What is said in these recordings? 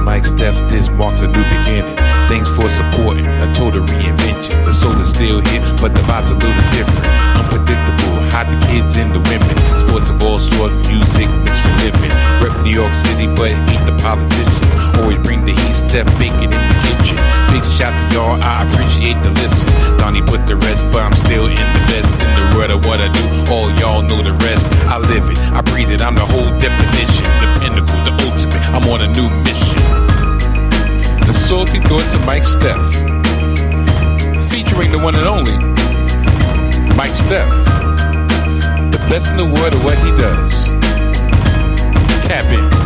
Mike Steph, this marks a new beginning. Thanks for supporting a total reinvention. The soul is still here, but the vibe's a little different. Unpredictable, hide the kids and the women. Sports of all sorts, music, mixed with living. Rep New York City, but ain't the politician. Always bring the heat, Steph bacon in the kitchen. Big shout to y'all, I appreciate the listen. Donnie put the rest, but I'm still in the best. In the word of what I do, all y'all know the rest. I live it, I breathe it, I'm the whole definition. The pinnacle, the ultimate, I'm on a new mission. The Salty Thoughts of Mike Steph, featuring the one and only Mike Steph, the best in the world of what he does. Tap in.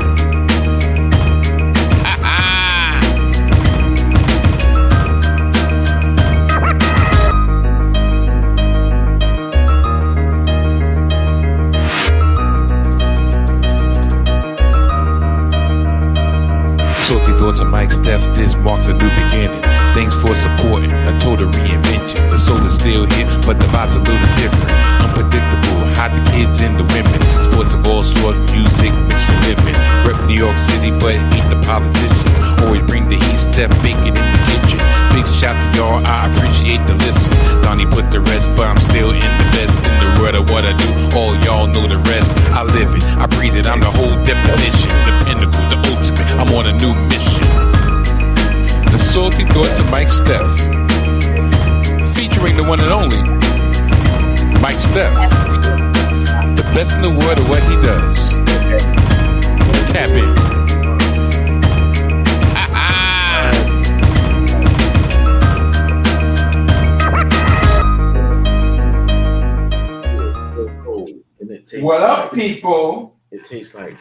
Salty Thoughts of Mike Steph, this marks a new beginning. Thanks for supporting a total reinvention. The soul is still here, but the vibe's a little different. Unpredictable, hide the kids and the women. Sports of all sorts, music, mixed with living. Rep New York City, but ain't the politician. Always bring the heat, Steph bacon in the kitchen. Big shout to y'all, I appreciate the listen. Donnie put the rest, but I'm still in the best. In the word of what I do, all y'all know the rest. I live it, I breathe it, I'm the whole definition. The pinnacle, the ultimate, I'm on a new mission. The Salty Thoughts of Mike Steph, featuring the one and only Mike Steph, the best in the world of what he does. Tap in. What up, people? It tastes like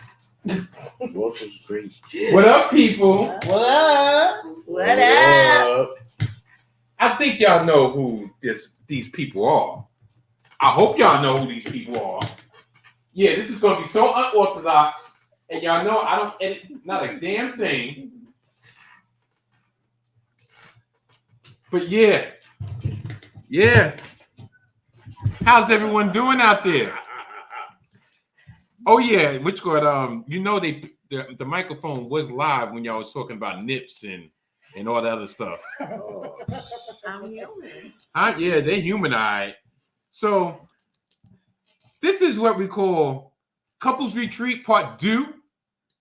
Walter's grape. What up, people? What up? What up? I think y'all know who these people are. I hope y'all know who these people are. Yeah, this is going to be so unorthodox. And y'all know I don't edit not a damn thing. But yeah. How's everyone doing out there? Oh yeah, which got you know the microphone was live when y'all was talking about nips and all that other stuff. I'm human. Yeah, they're human, all right. So this is what we call Couples Retreat Part 2.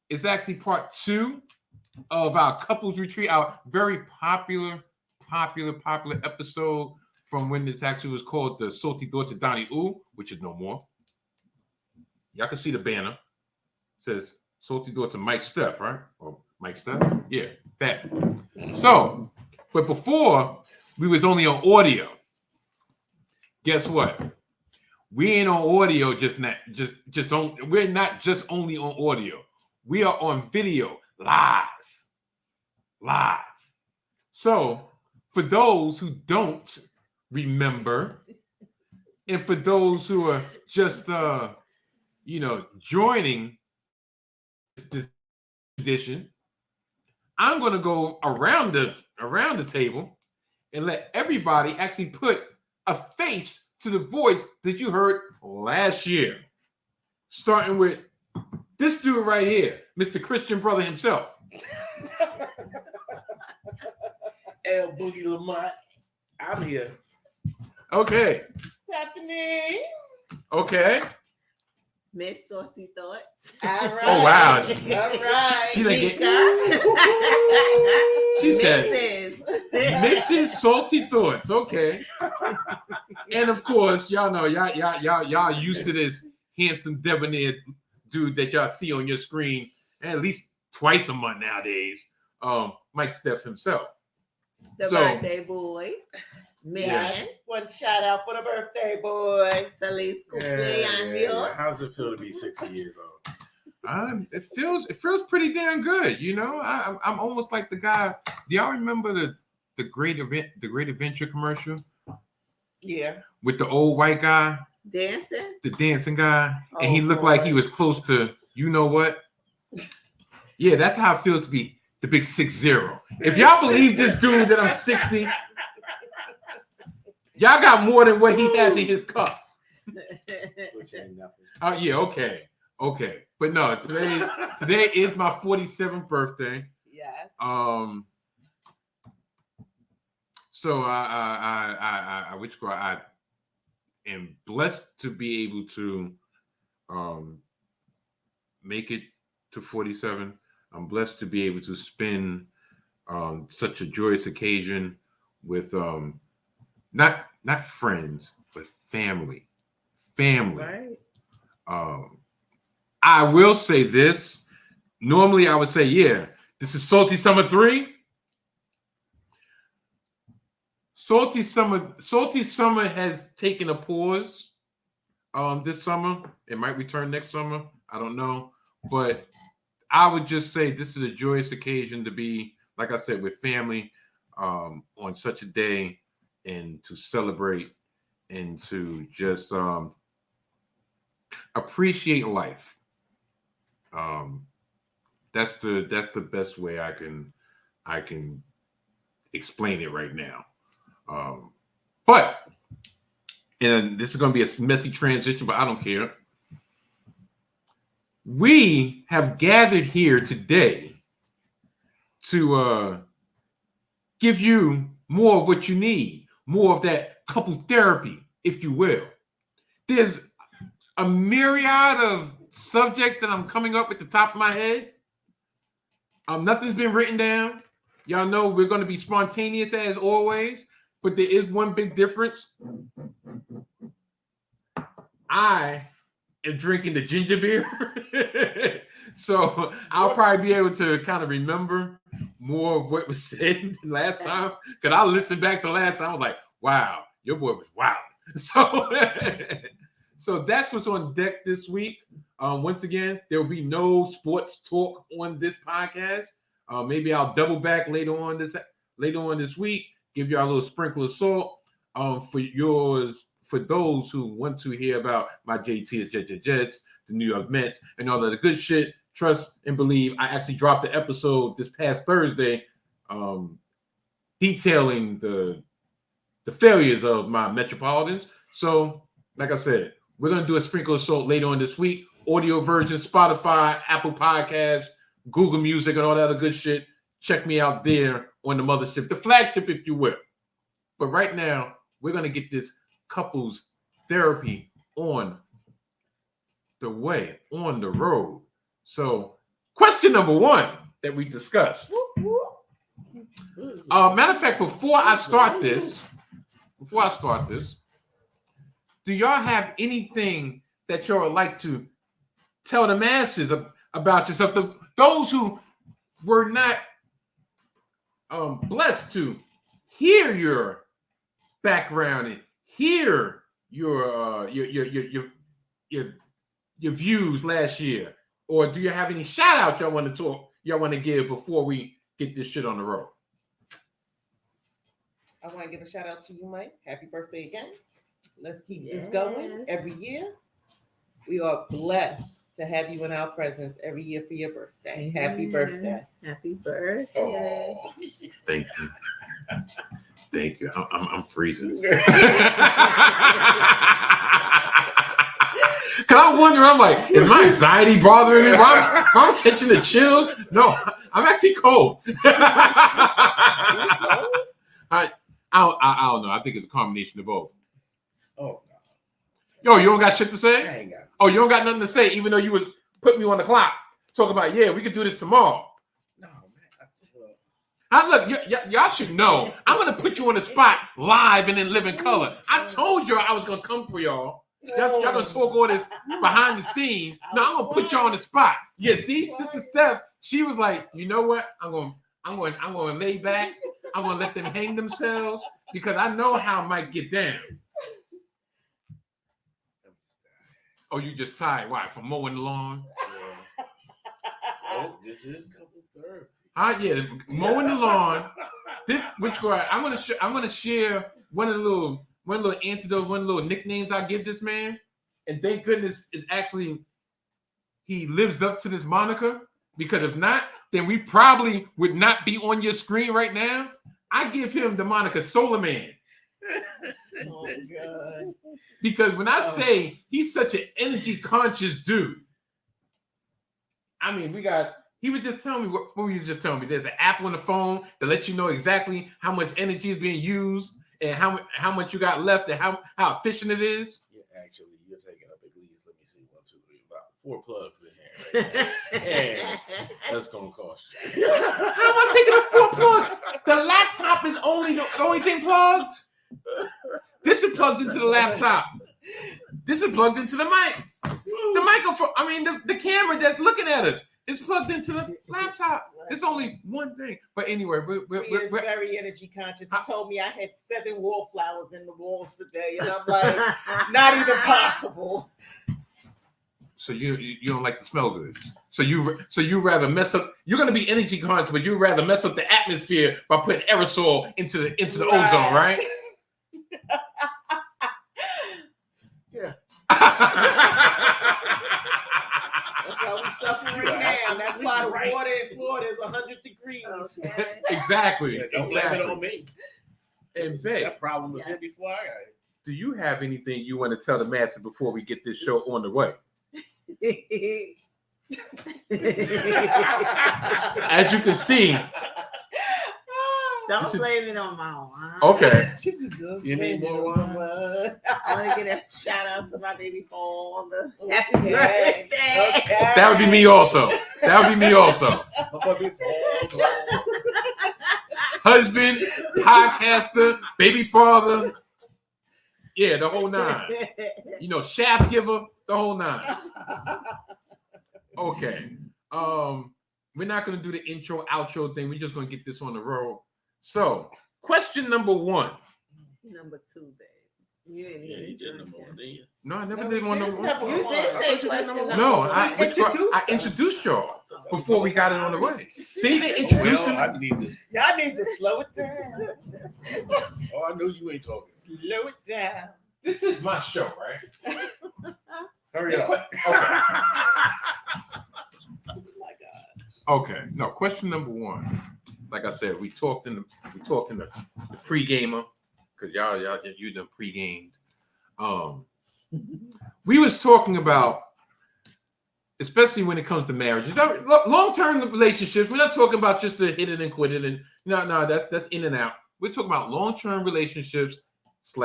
It's actually Part 2 of our Couples Retreat, our very popular episode from when this actually was called the Salty Thoughts of Donnie Ooh, which is no more. Y'all can see the banner. It says Salty Thoughts of Mike Steph, right? Or Mike Steph? Yeah, that. So, but before we was only on audio. Guess what? We ain't on audio we're not just only on audio. We are on video live. So, for those who don't remember, and for those who are just joining this edition, I'm going to go around the table and let everybody actually put a face to the voice that you heard last year. Starting with this dude right here, Mr. Christian Brother himself. El Boogie Lamont, I'm here. Okay. Stephanie. Okay. Miss Salty Thoughts. All right. Oh wow. All right. She said Mrs. Salty Thoughts. Okay. And of course, y'all know y'all used to this handsome debonair dude that y'all see on your screen at least twice a month nowadays. Mike Steph himself. The birthday boy. Man. Yes. One shout out for the birthday boy. Feliz cumpleaños. Yeah. How's it feel to be 60 years old? It feels pretty damn good. You know, I'm almost like the guy. Do y'all remember the Great Adventure commercial? Yeah. With the old white guy. Dancing? The dancing guy. And he looked like he was close to, you know what? Yeah, that's how it feels to be the big 6-0. If y'all believe this dude that I'm 60, y'all got more than what he has in his cup. Oh, yeah, okay. But no, today is my 47th birthday. Yes. So I am blessed to be able to make it to 47. I'm blessed to be able to spend such a joyous occasion with not friends but family. Right. I will say this. Normally I would say, yeah, this is Salty Summer 3. Salty Summer has taken a pause this summer. It might return next summer. I don't know. But I would just say this is a joyous occasion to be, like I said, with family on such a day and to celebrate and to just appreciate life. That's the best way I can explain it right now. But and this is going to be a messy transition, but I don't care. We have gathered here today to give you more of what you need, more of that couples therapy, if you will. There's a myriad of subjects that I'm coming up at the top of my head. Nothing's been written down. Y'all know we're going to be spontaneous as always, but there is one big difference. I am drinking the ginger beer. So I'll probably be able to kind of remember more of what was said last time. Because I listened back to last time. I was like, wow, your boy was wild. So that's what's on deck this week. Once again, there will be no sports talk on this podcast. Maybe I'll double back later on this week, give y'all a little sprinkle of salt for those who want to hear about my JT, the Jets, the New York Mets, and all of the good shit. Trust and believe. I actually dropped the episode this past Thursday, detailing the failures of my Metropolitans. So, like I said, we're gonna do a sprinkle of salt later on this week. Audio version, Spotify, Apple Podcasts, Google Music, and all that other good shit. Check me out there on the mothership, the flagship, if you will. But right now, we're gonna get this couples therapy on the way, on the road. So, question number one that we discussed. Matter of fact, before I start this, do y'all have anything that y'all would like to tell the masses about yourself? Those who were not blessed to hear your background and hear your views last year, or do you have any shout outs y'all want to give before we get this shit on the road? I want to give a shout out to you, Mike. Happy birthday again. Let's keep this going every year. We are blessed to have you in our presence every year for your birthday. Happy birthday. Happy birthday. Oh, thank you. Thank you. I'm freezing. Cause I'm wondering, I'm like, is my anxiety bothering me? Why I'm catching the chills? No, I'm actually cold. I don't know. I think it's a combination of both. Oh, Yo, you don't got shit to say? I ain't got it. Oh, you don't got nothing to say, even though you was putting me on the clock. Talking about, yeah, we could do this tomorrow. No, man. Look, y'all should know. I'm going to put you on the spot live and in living color. I told y'all I was going to come for y'all. Y'all going to talk all this behind the scenes. No, I'm going to put y'all on the spot. Yeah, see, Sister Steph, she was like, you know what? I'm going to lay back. I'm going to let them hang themselves because I know how I might get down. Oh, you just tired? Why? From mowing the lawn? Yeah. Oh, this is couple therapy. Yeah, mowing the lawn. I'm gonna share one little antidote, one little nicknames I give this man, and thank goodness it's actually he lives up to this moniker. Because if not, then we probably would not be on your screen right now. I give him the moniker Solar Man. Oh, God. Because when I say he's such an energy conscious dude, I mean, He was just telling me what were you just telling me? There's an app on the phone that lets you know exactly how much energy is being used and how much you got left and how efficient it is. Yeah, actually, you're taking up at least, let me see, 1, 2, 3, about 4 plugs in here. Right? And that's gonna cost you. How am I taking a 4 plug? The laptop is only the only thing plugged. This is plugged into the laptop. This is plugged into the mic. The microphone. I mean, the camera that's looking at us is plugged into the laptop. It's only one thing. But anyway, He is very energy conscious. He told me I had 7 wallflowers in the walls today, and I'm like, not even possible. So you don't like the smell good. So you rather mess up. You're gonna be energy conscious, but you rather mess up the atmosphere by putting aerosol into the ozone, right? Yeah. That's why we're suffering now. That's why the water in Florida is 100 degrees. Okay. Exactly. Yeah, don't blame it on me. And Zay, That problem was here before I got it. do you have anything you want to tell the masses before we get this show on the way? As you can see, Don't blame it on my wine. okay. You need more wine? I want to get a shout out to my baby Paul. Happy Okay. birthday. Okay. That would be me also. That would be me also. Husband, podcaster, baby father. Yeah, the whole 9. You know, shaft giver, the whole 9. Okay. We're not gonna do the intro, outro thing. We're just gonna get this on the road. So, question number 1. Number 2, babe. You didn't Yeah, even you did do number 1, it. didn't you? No, I never did one number 1. You did say question number No, 1. I Introduced introduced y'all before we got it on the way. See, they Well, introducing. I need to. Y'all need to slow it down. Oh, I knew you ain't talking. Slow it down. This is my show, right? Hurry up. Okay. Oh my God. Okay. No, question number 1. Like I said, we talked in the pre-gamer because y'all you done pre-gamed. We was talking about, especially when it comes to marriages, long-term relationships. We're not talking about just the hit it and quit it and no, that's in and out. We're talking about long-term relationships /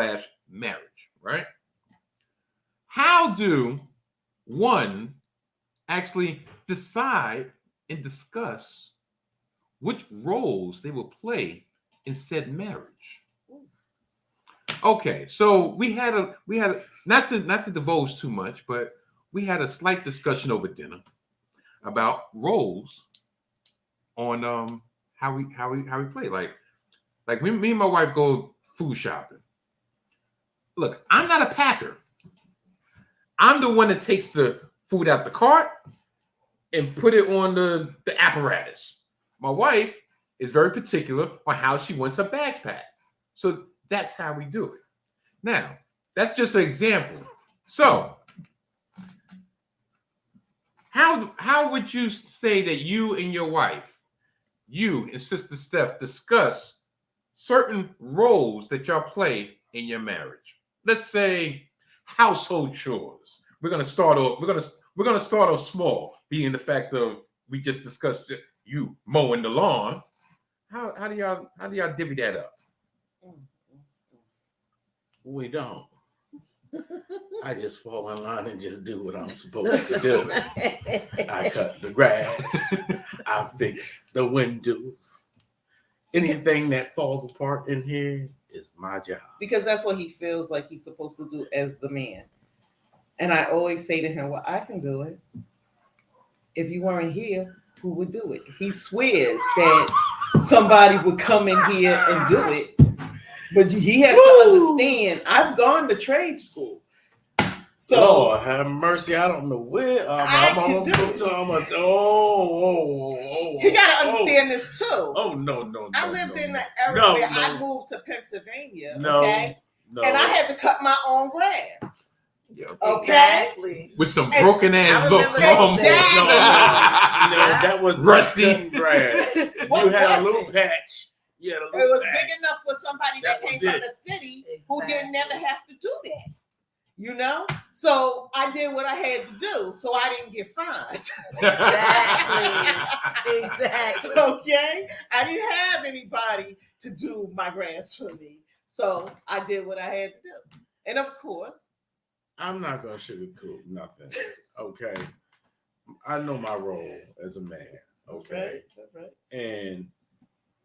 marriage, right? How do one actually decide and discuss which roles they will play in said marriage? Okay, so we had a not to divulge too much, but we had a slight discussion over dinner about roles on how we play. Like me and my wife go food shopping. Look, I'm not a packer. I'm the one that takes the food out the cart and put it on the apparatus. My wife is very particular on how she wants her bags packed. So that's how we do it. Now, that's just an example. So, how would you say that you and your wife, you and Sister Steph, discuss certain roles that y'all play in your marriage? Let's say household chores. We're gonna start off small, being the fact of we just discussed you mowing the lawn. How do y'all divvy that up? We don't. I just fall in line and just do what I'm supposed to do. I cut the grass. I fix the windows. Anything that falls apart in here is my job. Because that's what he feels like he's supposed to do as the man. And I always say to him, well, I can do it. If you weren't here, who would do it? He swears that somebody would come in here and do it. But he has to understand, I've gone to trade school. So Lord have mercy. I don't know where I can do it. You got to understand this too. Oh, no. I lived in the area No, where no. I moved to Pennsylvania. No, okay? no. And I had to cut my own grass. Yeah. Okay. Exactly. With some broken ass I look. remember Come that. on. No, that was Rusty. cutting grass. What You had a was little it? patch. You had a It little was patch. big enough for somebody that That came was from it. the city who didn't never have to do that. You know? So I did what I had to do, so I didn't get fined. Exactly. Okay? I didn't have anybody to do my grants for me. So I did what I had to do. And of course, I'm not gonna sugarcoat nothing. Okay. I know my role as a man. Okay. Right. And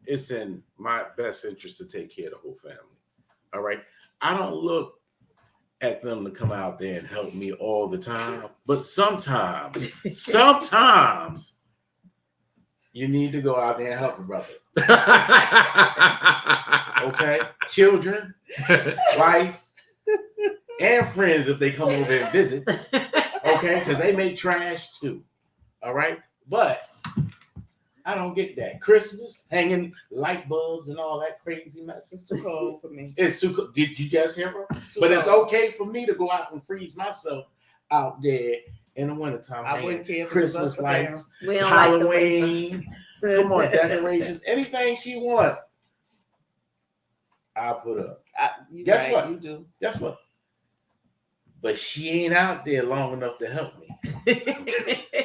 it's in my best interest to take care of the whole family. All right. I don't look at them to come out there and help me all the time, but sometimes you need to go out there and help a brother. Okay, children, wife, and friends if they come over and visit. Okay, because they make trash too. All right, but I don't get that. Christmas, hanging light bulbs and all that crazy mess. It's too cold for me. It's too cold. Did you just hear her? But It's okay for me to go out and freeze myself out there in the wintertime. I wouldn't care if Christmas it was lights, We don't like the Halloween. Come on, decorations, anything she want, I'll put up. Guess what? You do. Guess what? But she ain't out there long enough to help me.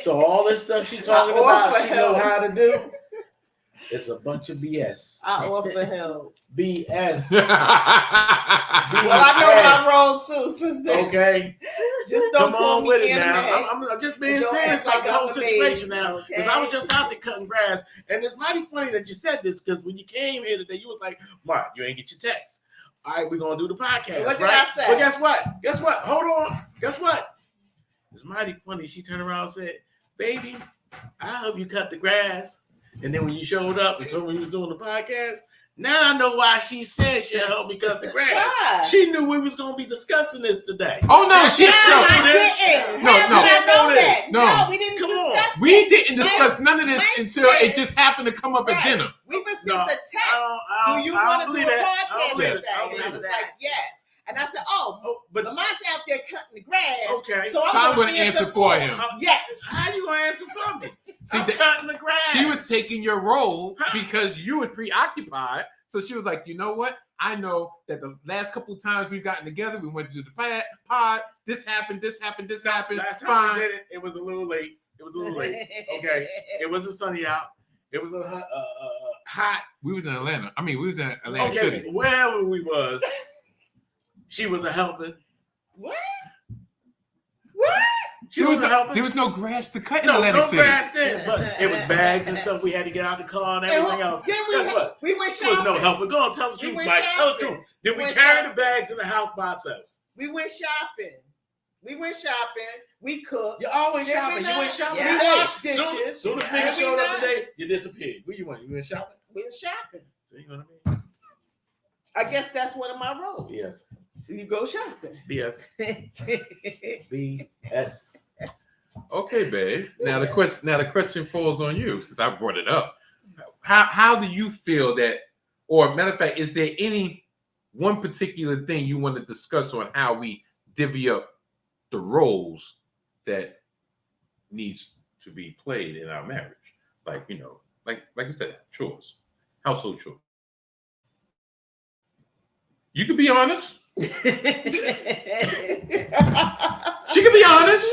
So all this stuff she talking about, she know how to do. It's a bunch of BS. I offer help. BS. Well, I know my role too, sister. Okay. Just don't Come on call with me it now. anime. I'm just being Don't serious act like about the whole I'm a situation baby, now. Because I was just out there cutting grass. And it's mighty funny that you said this because when you came here today, you was like, Mark, you ain't get your text. All right, we're going to do the podcast. What did right? I say? But guess what? Guess what? Hold on. Guess what? It's mighty funny. She turned around and said, baby, I hope you cut the grass. And then when you showed up and told me you was doing the podcast, now I know why she said she'll help me cut the grass. Why? She knew we was going to be discussing this today. Oh no, she I no. didn't. How did I know that? No. We didn't Come on. discuss We that. didn't discuss none of this Mike until said- it just happened to come up at Right. dinner. We received No, the text. I Do you don't want to do believe a that. I podcast don't believe today? it. I don't And I believe was it. like, yes. And I said, oh, But Lamont's out there cutting the grass. okay. So I'm going gonna to answer for him. Yes. How you gonna answer for me? See, I'm cutting the grass. She was taking your role Huh? because you were preoccupied. So she was like, you know what? I know that the last couple times we've gotten together, we went to do the pod. This happened. Last time we Fine. did it, it was a little late. Okay. It wasn't sunny out. It was a hot. We was in Atlanta. I mean, we was in Atlantic Okay, City. wherever we was, she was a helping. What? She was a helping. There was no grass to cut in No Atlantic City. grass then, but it was bags and stuff. We had to get out the car and everything else. Then Guess what? we went There was shopping. no helping. Go on, tell the We truth, went Mike. Tell the shopping. truth. Did we went carry shopping. the bags in the house by ourselves? We went shopping. We cooked. You always Did we shopping. You not? went shopping Yeah. today. Washed dishes. Soon as Did nigga we showed up not? today, you disappeared. Where you went? You went shopping? We went shopping. See what I mean? I guess that's one of my roles. BS. You go shopping. BS. BS. Okay, babe. Now the question falls on you since I brought it up. How do you feel that, or matter of fact, is there any one particular thing you want to discuss on how we divvy up the roles that needs to be played in our marriage? Like, you know, like you said, chores, household chores. You can be honest. She can be honest.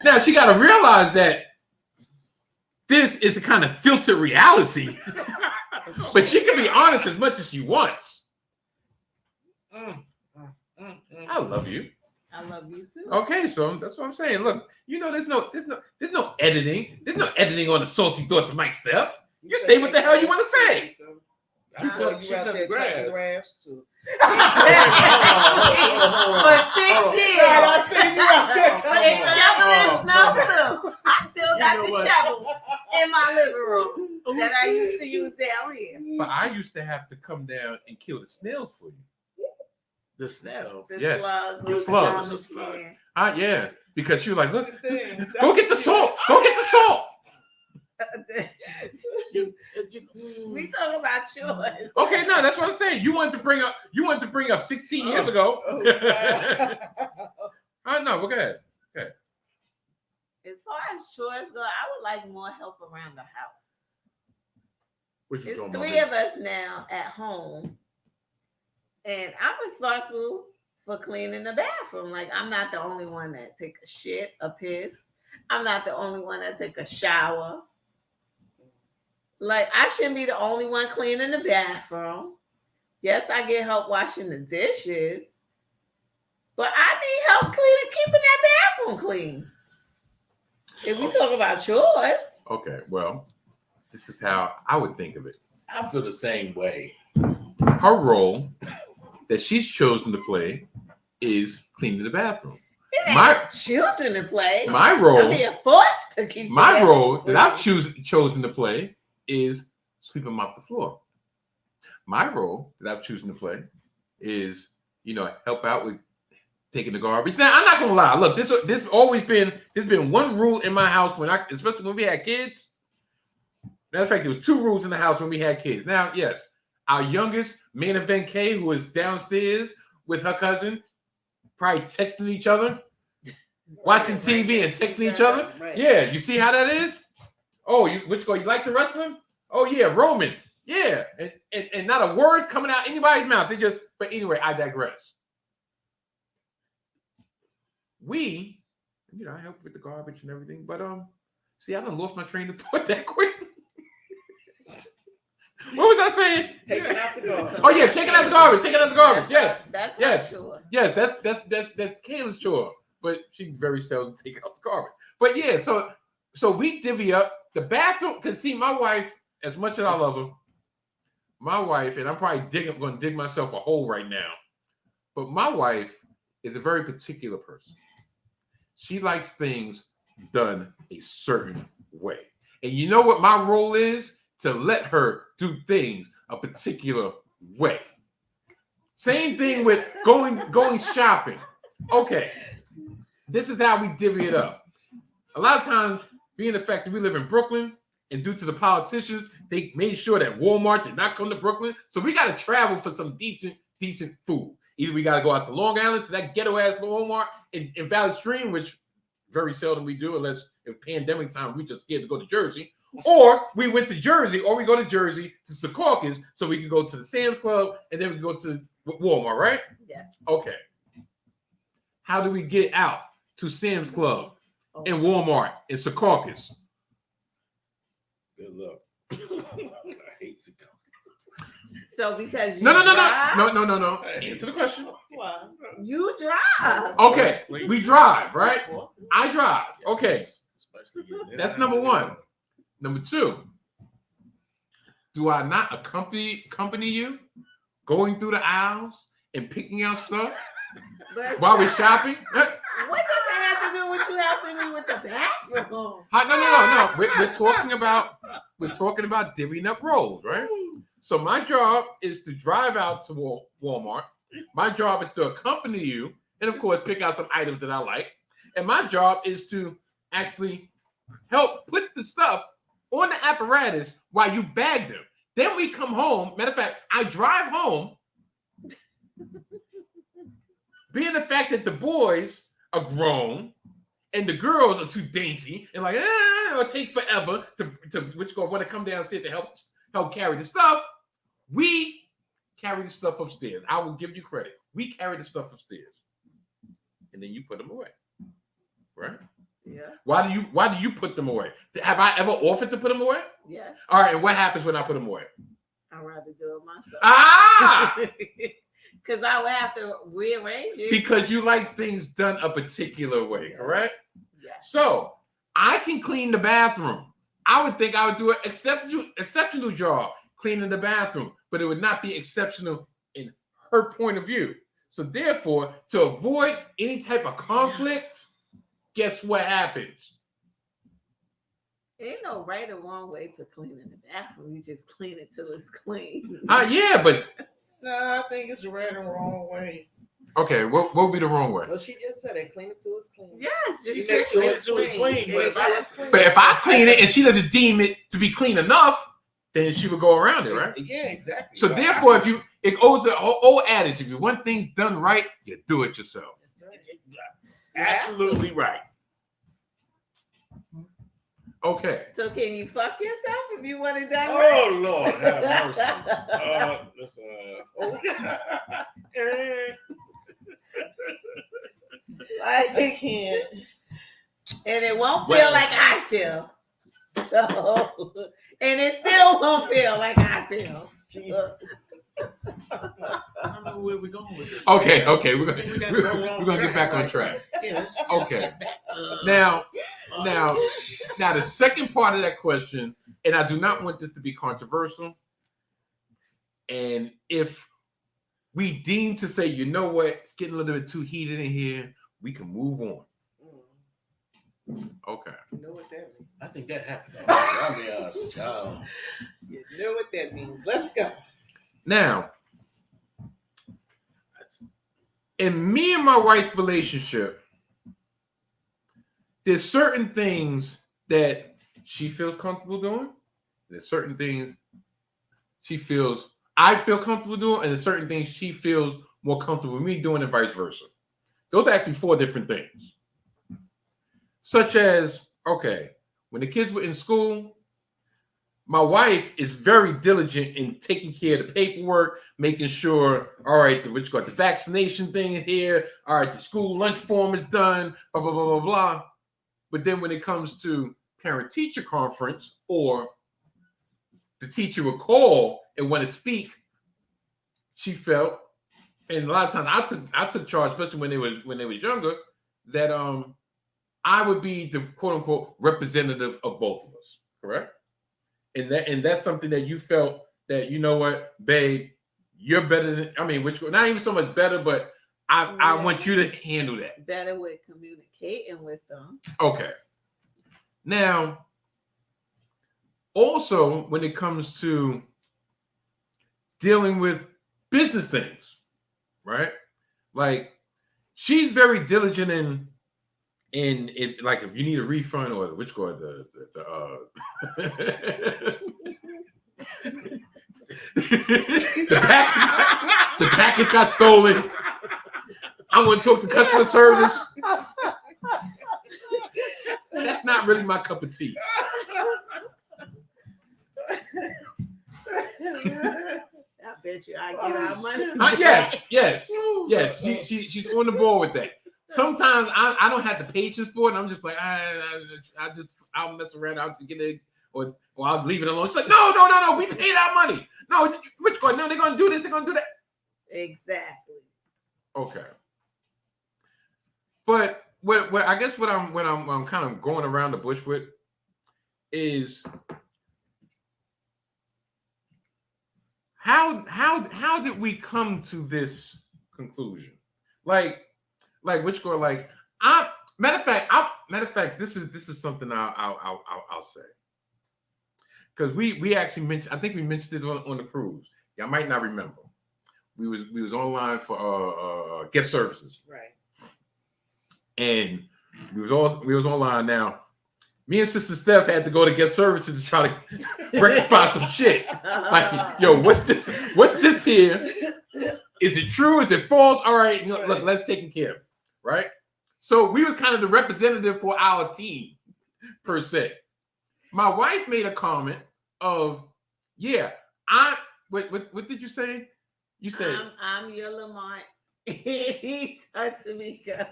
Now she got to realize that this is a kind of filtered reality, but she can be honest as much as she wants. I love you. I love you too. Okay, so that's what I'm saying. Look, you know, there's no editing. There's no editing on the salty thoughts of Mike Steph. You say what the hell you want to say. I thought you out there cutting grass too. For 6 years. I seen you out there And shoveling Oh, snow too. I still got know the what? shovel in my living room that I used to use down here. But I used to have to come down and kill the snails for you. The snails. The Yes, slugs. the on slugs. garbage can. Yeah, because she was like, look, Things. go get the salt. Go get the salt. We talk about yours. Okay, no, that's what I'm saying. You wanted to bring up 16 years ago. Oh, wow. I know. Go ahead. As far as chores go, I would like more help around the house. What you It's talking 3 about? of us now at home, and I'm responsible for cleaning the bathroom. Like, I'm not the only one that take a shit, a piss. I'm not the only one that take a shower. Like, I shouldn't be the only one cleaning the bathroom. Yes, I get help washing the dishes, but I need help keeping that bathroom clean. If we talk about chores. Okay, well, this is how I would think of it. I feel the same way. Her role that she's chosen to play is cleaning the bathroom. Choosing to play. My role. I'm being forced to keep. My role that I've chosen to play is sweeping mop the floor. My role that I've chosen to play is, help out with taking the garbage. Now, I'm not gonna lie. Look, there's been one rule in my house especially when we had kids. Matter of fact, there was 2 rules in the house when we had kids. Now, yes, our youngest, Main Event K, who is downstairs with her cousin, probably texting each other, watching TV and texting each other. Right. Yeah, you see how that is? Oh, you like the rest of them? Oh yeah, Roman. Yeah, and not a word coming out anybody's mouth. But anyway, I digress. I help with the garbage and everything, but see, I done lost my train of thought that quick. What was I saying? Taking out the garbage. Oh yeah, taking out the garbage. Taking out the garbage. That's Yes. my chore. Yes, that's Kayla's chore, but she very seldom take out the garbage. But yeah, so we divvy up the bathroom. Cause see, my wife, as much as I love her, my wife, and I'm probably going to dig myself a hole right now, but my wife is a very particular person. She likes things done a certain way, and you know what my role is? To let her do things a particular way. Same thing with going shopping. Okay, this is how we divvy it up. A lot of times, being the fact that we live in Brooklyn, and due to the politicians, they made sure that Walmart did not come to Brooklyn. So we got to travel for some decent food. Either we got to go out to Long Island to that ghetto-ass Walmart in Valley Stream, which very seldom we do, unless if pandemic time, we just scared to go to Jersey. Or we went to Jersey, or we go to Jersey to Secaucus, so we can go to the Sam's Club, and then we can go to Walmart, right? Yes. Okay. How do we get out to Sam's Club and Walmart in Secaucus? Good luck. I hate Secaucus. So because you No. Hey. Answer the question. Well, you drive. Okay, Please. we drive, right? I drive. Okay, Especially getting that's in number and one. out. Number 2, do I not accompany you going through the aisles and picking out stuff But while we're shopping? what does that have to do with you helping me with the bathroom? No. We're talking about divvying up roles, right? So my job is to drive out to Walmart. My job is to accompany you and, of course, pick out some items that I like. And my job is to actually help put the stuff on the apparatus while you bag them. Then we come home. Matter of fact, I drive home. Being the fact that the boys are grown and the girls are too dainty and like, it'll take forever to want to come downstairs to help carry the stuff. We carry the stuff upstairs. I will give you credit. We carry the stuff upstairs, and then you put them away, right? Yeah. Why do you put them away? Have I ever offered to put them away? Yes. All right. And what happens when I put them away? I'd rather do it myself. Ah, Because I would have to rearrange it. because you like things done a particular way, correct? Yes. So I can clean the bathroom. I would think I would do an exceptional job cleaning the bathroom, but it would not be exceptional in her point of view. So therefore, to avoid any type of conflict, guess what happens? Ain't no right or wrong way to clean in the bathroom. You just clean it till it's clean. Yeah, but Nah, I think it's the right and wrong way. okay, what would be the wrong way? Well, she just said it. Clean it till it's clean. Yes, She just said clean clean it till it's clean, but But if I clean it and she doesn't deem it to be clean enough, then she would go around it, right? Yeah, exactly. So therefore, it goes the old adage: if you want things done right, you do it yourself. Absolutely right. Okay. So can you fuck yourself if you want it done Oh right? Lord, have mercy. I can't. And it won't feel like I feel. So, and it still won't feel like I feel. Jesus. I don't know where we're going with this. Okay, we're I think we got gonna the wrong we're gonna get back on right? track. Yeah, let's Okay. get back. Now the second part of that question, and I do not want this to be controversial. And if we deem to say, you know what, it's getting a little bit too heated in here, we can move on. Okay. You know what that means. I think that happened. I'll be honest with y'all. You know what that means. Let's go. Now, in me and my wife's relationship, there's certain things that she feels comfortable doing. There's certain things I feel comfortable doing, and there's certain things she feels more comfortable with me doing, and vice versa. Those are actually 4 different things. Such as, okay, when the kids were in school, my wife is very diligent in taking care of the paperwork, making sure, all right, the vaccination thing is here, all right, the school lunch form is done, blah, blah, blah, blah, blah. But then when it comes to parent-teacher conference, or the teacher would call and want to speak, she felt, and a lot of times I took charge, especially when they was younger, that I would be the quote unquote representative of both of us, correct? And that's something that you felt that, you know what, babe, you're better than, not even so much better, but I want you to handle that. Better with communicating with them. Okay. Now, also when it comes to dealing with business things, right? Like, she's very diligent in it, like if you need a refund or the package got stolen. I'm going to talk to customer service. That's not really my cup of tea. I bet you I get our money. Yes. She's on the ball with that. Sometimes I don't have the patience for it. And I'm just like, I'll mess around. I'll get it, or I'll leave it alone. She's like, no. We paid our money. No, which one? No, they're gonna do this. They're gonna do that. Exactly. Okay. But what I guess what I'm kind of going around the bush with is how did we come to this conclusion? Like which go like matter of fact, this is something I'll say, because we actually mentioned, I think we mentioned this on the cruise. Y'all might not remember. We was online for guest services, Right. and we was online. Now, me and Sister Steph had to go to guest services to try to rectify some shit. Like, yo, what's this here? Is it true? Is it false? All right, look, let's take care of it. Right? So we was kind of the representative for our team, per se. My wife made a comment of, yeah, what did you say? You said I'm your Lamont. Tamika.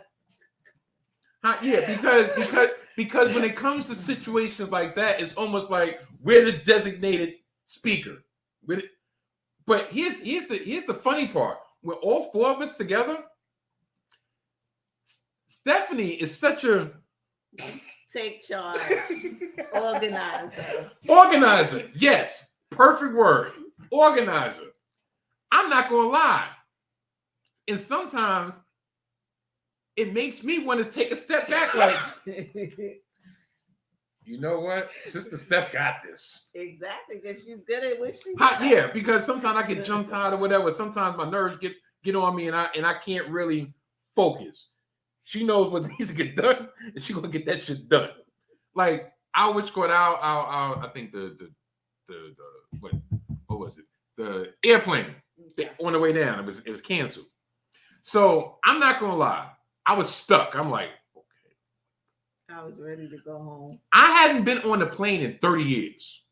Yeah, because when it comes to situations like that, it's almost like we're the designated speaker. But here's the funny part. When all 4 of us together, Stephanie is such a Take charge. Organizer. Organizer. Yes. Perfect word. Organizer. I'm not going to lie. And sometimes it makes me want to take a step back like, you know what? Sister Steph got this. Exactly, because she's good at what she does. Yeah, because sometimes I get jump tired or whatever. Sometimes my nerves get on me and I can't really focus. She knows what needs to get done, and she's gonna get that shit done. Like I think the what was it? The airplane on the way down. It was canceled. So I'm not gonna lie, I was stuck. I'm like, okay. I was ready to go home. I hadn't been on the plane in 30 years.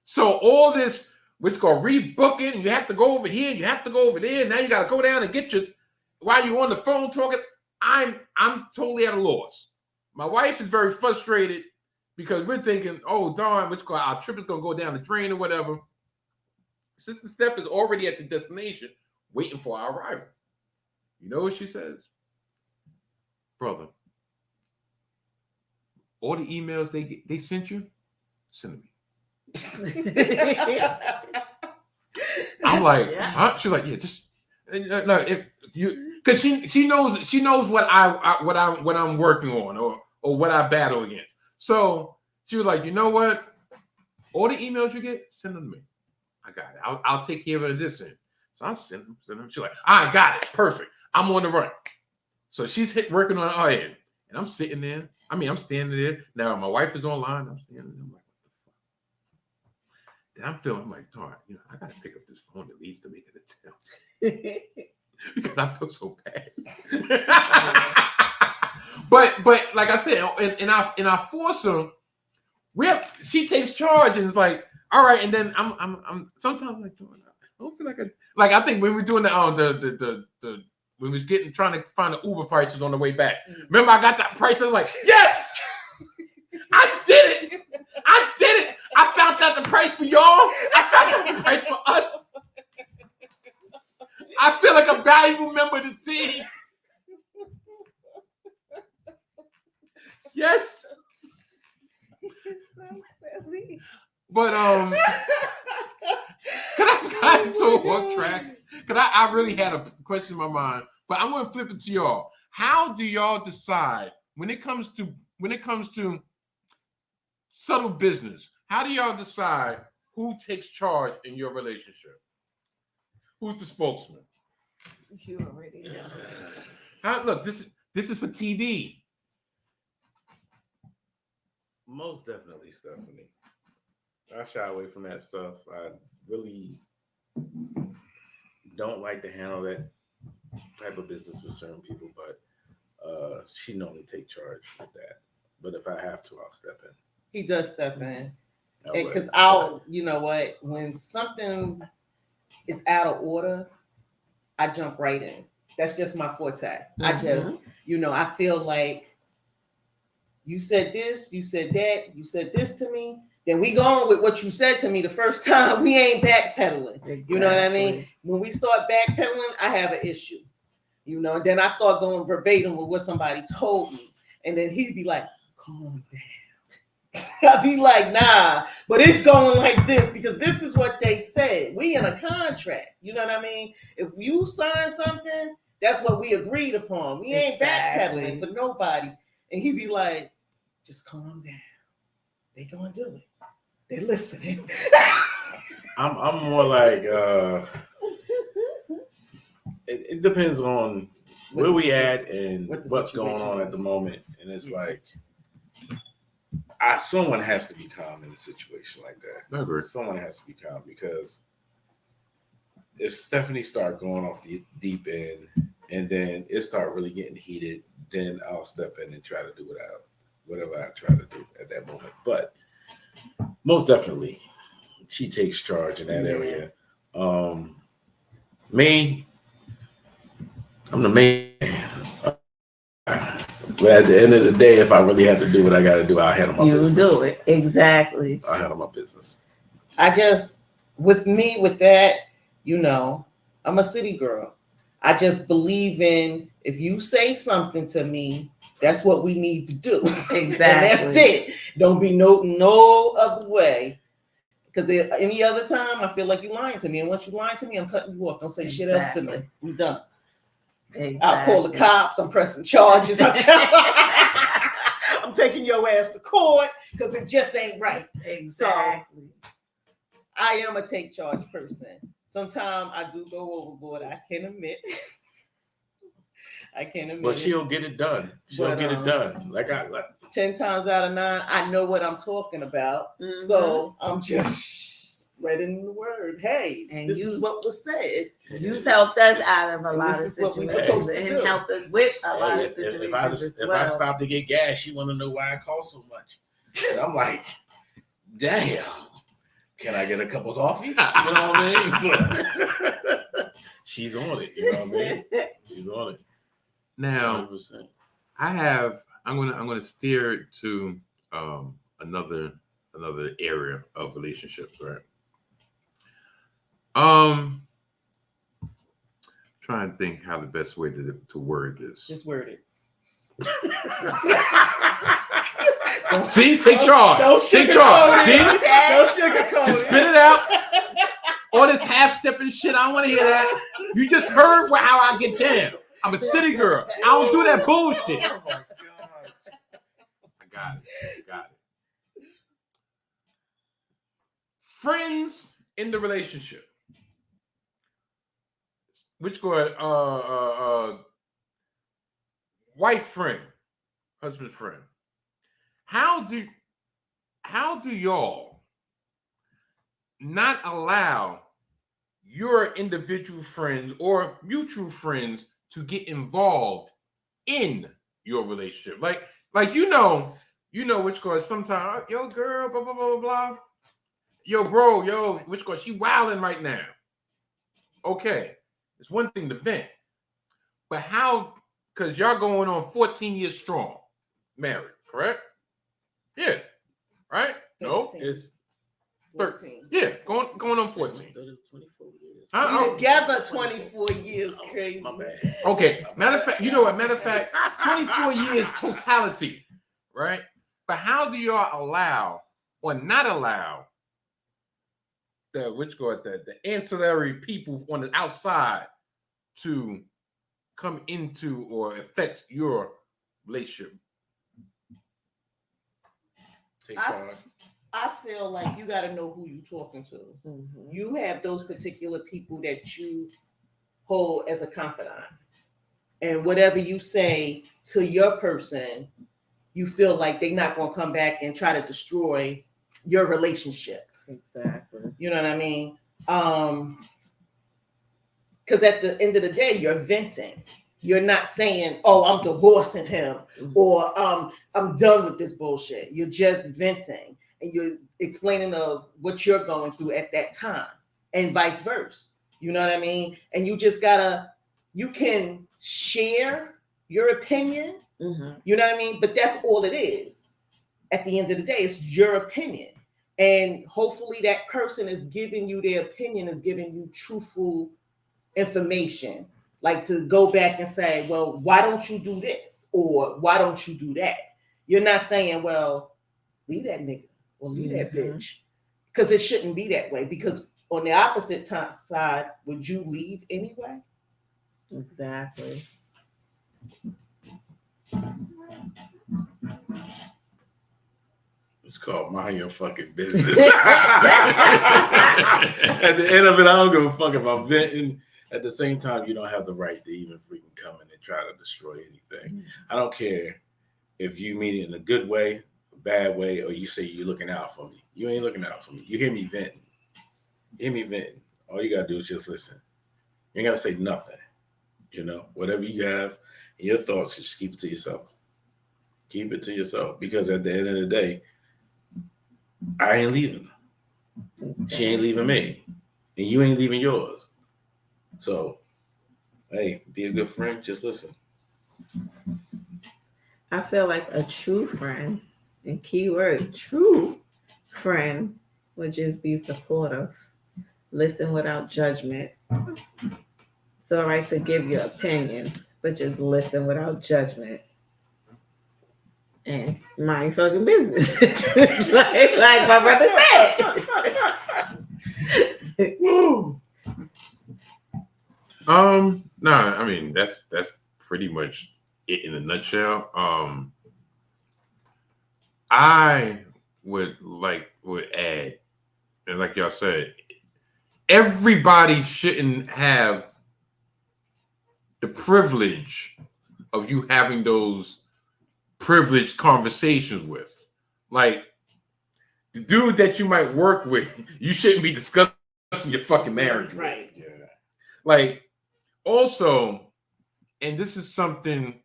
So all this, which called rebooking, you have to go over here, you have to go over there. Now you got to go down and get while you're on the phone talking. I'm totally at a loss. My wife is very frustrated because we're thinking, oh darn, our trip is gonna go down the drain or whatever. Sister Steph is already at the destination, waiting for our arrival. You know what she says? Brother, all the emails they sent you, send them me. I'm like, huh? She's like, yeah, just no, if you, because she knows what I'm working on or what I battle against. So she was like, you know what? All the emails you get, send them to me. I got it. I'll take care of this end. So I send them. She's like, I got it. Perfect. I'm on the run. So she's working on our end, and I'm sitting there. I mean, I'm standing there now. My wife is online. I'm standing there. I'm like, what the fuck? Then I'm feeling like, darn, I gotta pick up this phone at least to make it a tell. Because I feel so bad. but like I said, and I force her. She takes charge and it's like, all right. And then I'm sometimes like, I don't feel like I think when we're doing the when we was trying to find the Uber prices on the way back. Remember, I got that price. I was like, yes, I did it. I found out the price for y'all. I found out the price for us. I feel like a valuable member of the team. Yes. So silly. But can I got so off track? Because I really had a question in my mind, but I'm gonna flip it to y'all. How do y'all decide when it comes to subtle business? How do y'all decide who takes charge in your relationship? Who's the spokesman? You already know. Look, this is for TV. Most definitely Stephanie. I shy away from that stuff. I really don't like to handle that type of business with certain people, but she normally take charge with that. But if I have to, I'll step in. He does step in. Because you know what, when something is out of order, I jump right in. That's just my forte. Mm-hmm. I just, I feel like you said this, you said that, you said this to me. Then we go on with what you said to me the first time. We ain't backpedaling. Exactly. You know what I mean? When we start backpedaling, I have an issue. And then I start going verbatim with what somebody told me. And then he'd be like, calm down. I'd be like, nah, but it's going like this because this is what they said. We in a contract. You know what I mean? If you sign something, that's what we agreed upon. We ain't backpedaling for nobody. And he'd be like, just calm down. They gonna do it. They're listening. I'm more like it depends on where we at and what's going on at the moment. And it's like someone has to be calm in a situation like that. I agree. Someone has to be calm because if Stephanie start going off the deep end and then it start really getting heated, then I'll step in and try to do whatever I try to do at that moment. But most definitely, she takes charge in that area. Me, I'm the main man. But at the end of the day, if I really have to do what I got to do, I'll handle my business. You do it. Exactly. I'll handle my business. With that, I'm a city girl. I just believe in if you say something to me, that's what we need to do. Exactly. And that's it. Don't be no other way. Because any other time, I feel like you're lying to me. And once you're lying to me, I'm cutting you off. Don't say shit else to me. We done. Exactly. I'll call the cops. I'm pressing charges. I'm taking your ass to court because it just ain't right. Exactly. So, I am a take charge person. Sometimes I do go overboard. I can admit. But she'll get it done. She'll get it done. Like 10 times out of 9, I know what I'm talking about. Mm-hmm. So I'm just spreading the word. Hey, and this is what was said. You've helped us out of a lot of situations. What we're supposed to do. And helped us with a lot of situations. If I stop to get gas, she want to know why it costs so much. And I'm like, damn. Can I get a cup of coffee? You know what I mean? But she's on it. You know what I mean? She's on it. Now 100%. I'm gonna steer to another area of relationships, right? Trying to think how the best way to word this. Just word it. See, take charge. Don't Take charge. sugarcoat See, it. Don't sugarcoat just it. spit it out. All this half-stepping shit, I don't want to hear that. You just heard how I get down. I'm a city girl. I don't do that bullshit. Oh my God. I got it. Friends in the relationship. Which go wife friend, husband friend. How do y'all not allow your individual friends or mutual friends to get involved in your relationship? Like you know which cause sometimes yo girl blah blah blah blah, yo bro yo which cause she wilding right now. Okay, it's one thing to vent, but how? Because y'all going on 14 years strong, married, correct? Yeah, right? No, 13. it's 14. yeah, going on 14. 24 years. We together 24 years, crazy. My bad. Okay, matter of fact, you know what? Matter of fact, 24 years totality, right? But how do y'all allow or not allow the ancillary people on the outside to come into or affect your relationship? Take charge. I feel like you got to know who you're talking to. Mhm. You have those particular people that you hold as a confidant. And whatever you say to your person, you feel like they're not going to come back and try to destroy your relationship. Exactly. You know what I mean? Because at the end of the day, you're venting. You're not saying, oh, I'm divorcing him or I'm done with this bullshit. You're just venting and you're explaining of what you're going through at that time and vice versa. You know what I mean? And you just you can share your opinion. Mhm. You know what I mean? But that's all it is. At the end of the day, it's your opinion. And hopefully that person is giving you their opinion, is giving you truthful information. Like to go back and say, well, why don't you do this? Or why don't you do that? You're not saying, well, leave that nigga or leave that bitch. Because it shouldn't be that way. Because on the opposite side, would you leave anyway? Exactly. It's called mind your fucking business. At the end of it, I don't give a fuck about venting. At the same time, you don't have the right to even freaking come in and try to destroy anything. I don't care if you mean it in a good way, a bad way, or you say you're looking out for me. You ain't looking out for me. You hear me venting. All you gotta do is just listen. You ain't gotta say nothing. You know, whatever you have in your thoughts, just keep it to yourself. Keep it to yourself. Because at the end of the day, I ain't leaving her. She ain't leaving me. And you ain't leaving yours. So, hey, be a good friend. Just listen. I feel like a true friend, and keyword true friend, would just be supportive, listen without judgment. It's all right to give your opinion, but just listen without judgment. And mind your fucking business. like my brother said. Woo! Nah, I mean that's pretty much it in a nutshell. I would add, and like y'all said, everybody shouldn't have the privilege of you having those privileged conversations with. Like the dude that you might work with, you shouldn't be discussing your fucking marriage with. Right. Yeah. Like also, and this is something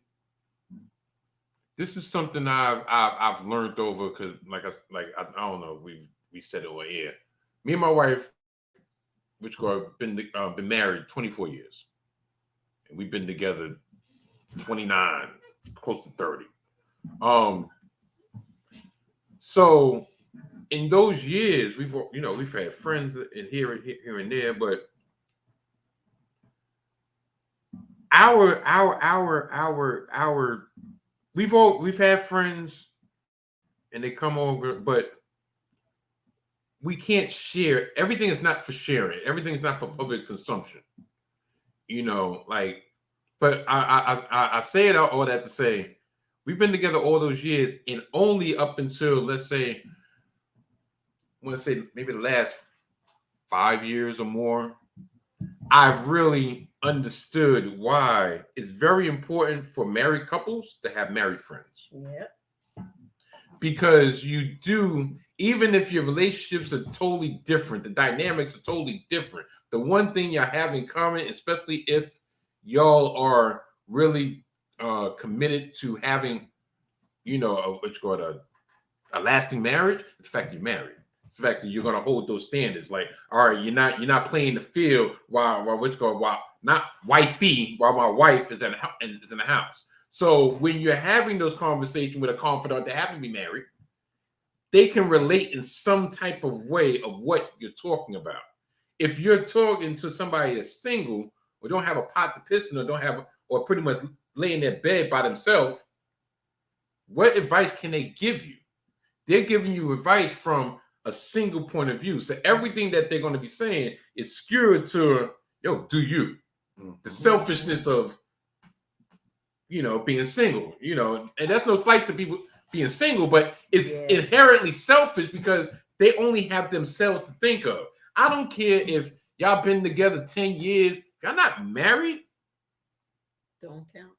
I've learned over because I don't know, we said it over here. Me and my wife, which been married 24 years, and we've been together 29, close to 30. So in those years, we've had friends in here and there, but we've had friends and they come over, but we can't share. Everything is not for sharing. Everything is not for public consumption. But I say it all that to say, we've been together all those years, and only up until, let's say, I want to say maybe the last 5 years or more, I've really understood why it's very important for married couples to have married friends. Yep. Because you do, even if your relationships are totally different, the dynamics are totally different, the one thing you have in common, especially if y'all are really committed to having, a lasting marriage, it's the fact you're married. It's the fact that you're gonna hold those standards. Like, all right, you're not playing the field while not wifey while my wife is in the house. So when you're having those conversations with a confidant that happen to be married, they can relate in some type of way of what you're talking about. If you're talking to somebody that's single or don't have a pot to piss in, or pretty much lay in their bed by themselves, what advice can they give you? They're giving you advice from a single point of view. So everything that they're going to be saying is skewed to, do you? The selfishness of, being single, and that's no slight to people being single, but it's inherently selfish because they only have themselves to think of. I don't care if y'all been together 10 years, y'all not married. Don't count.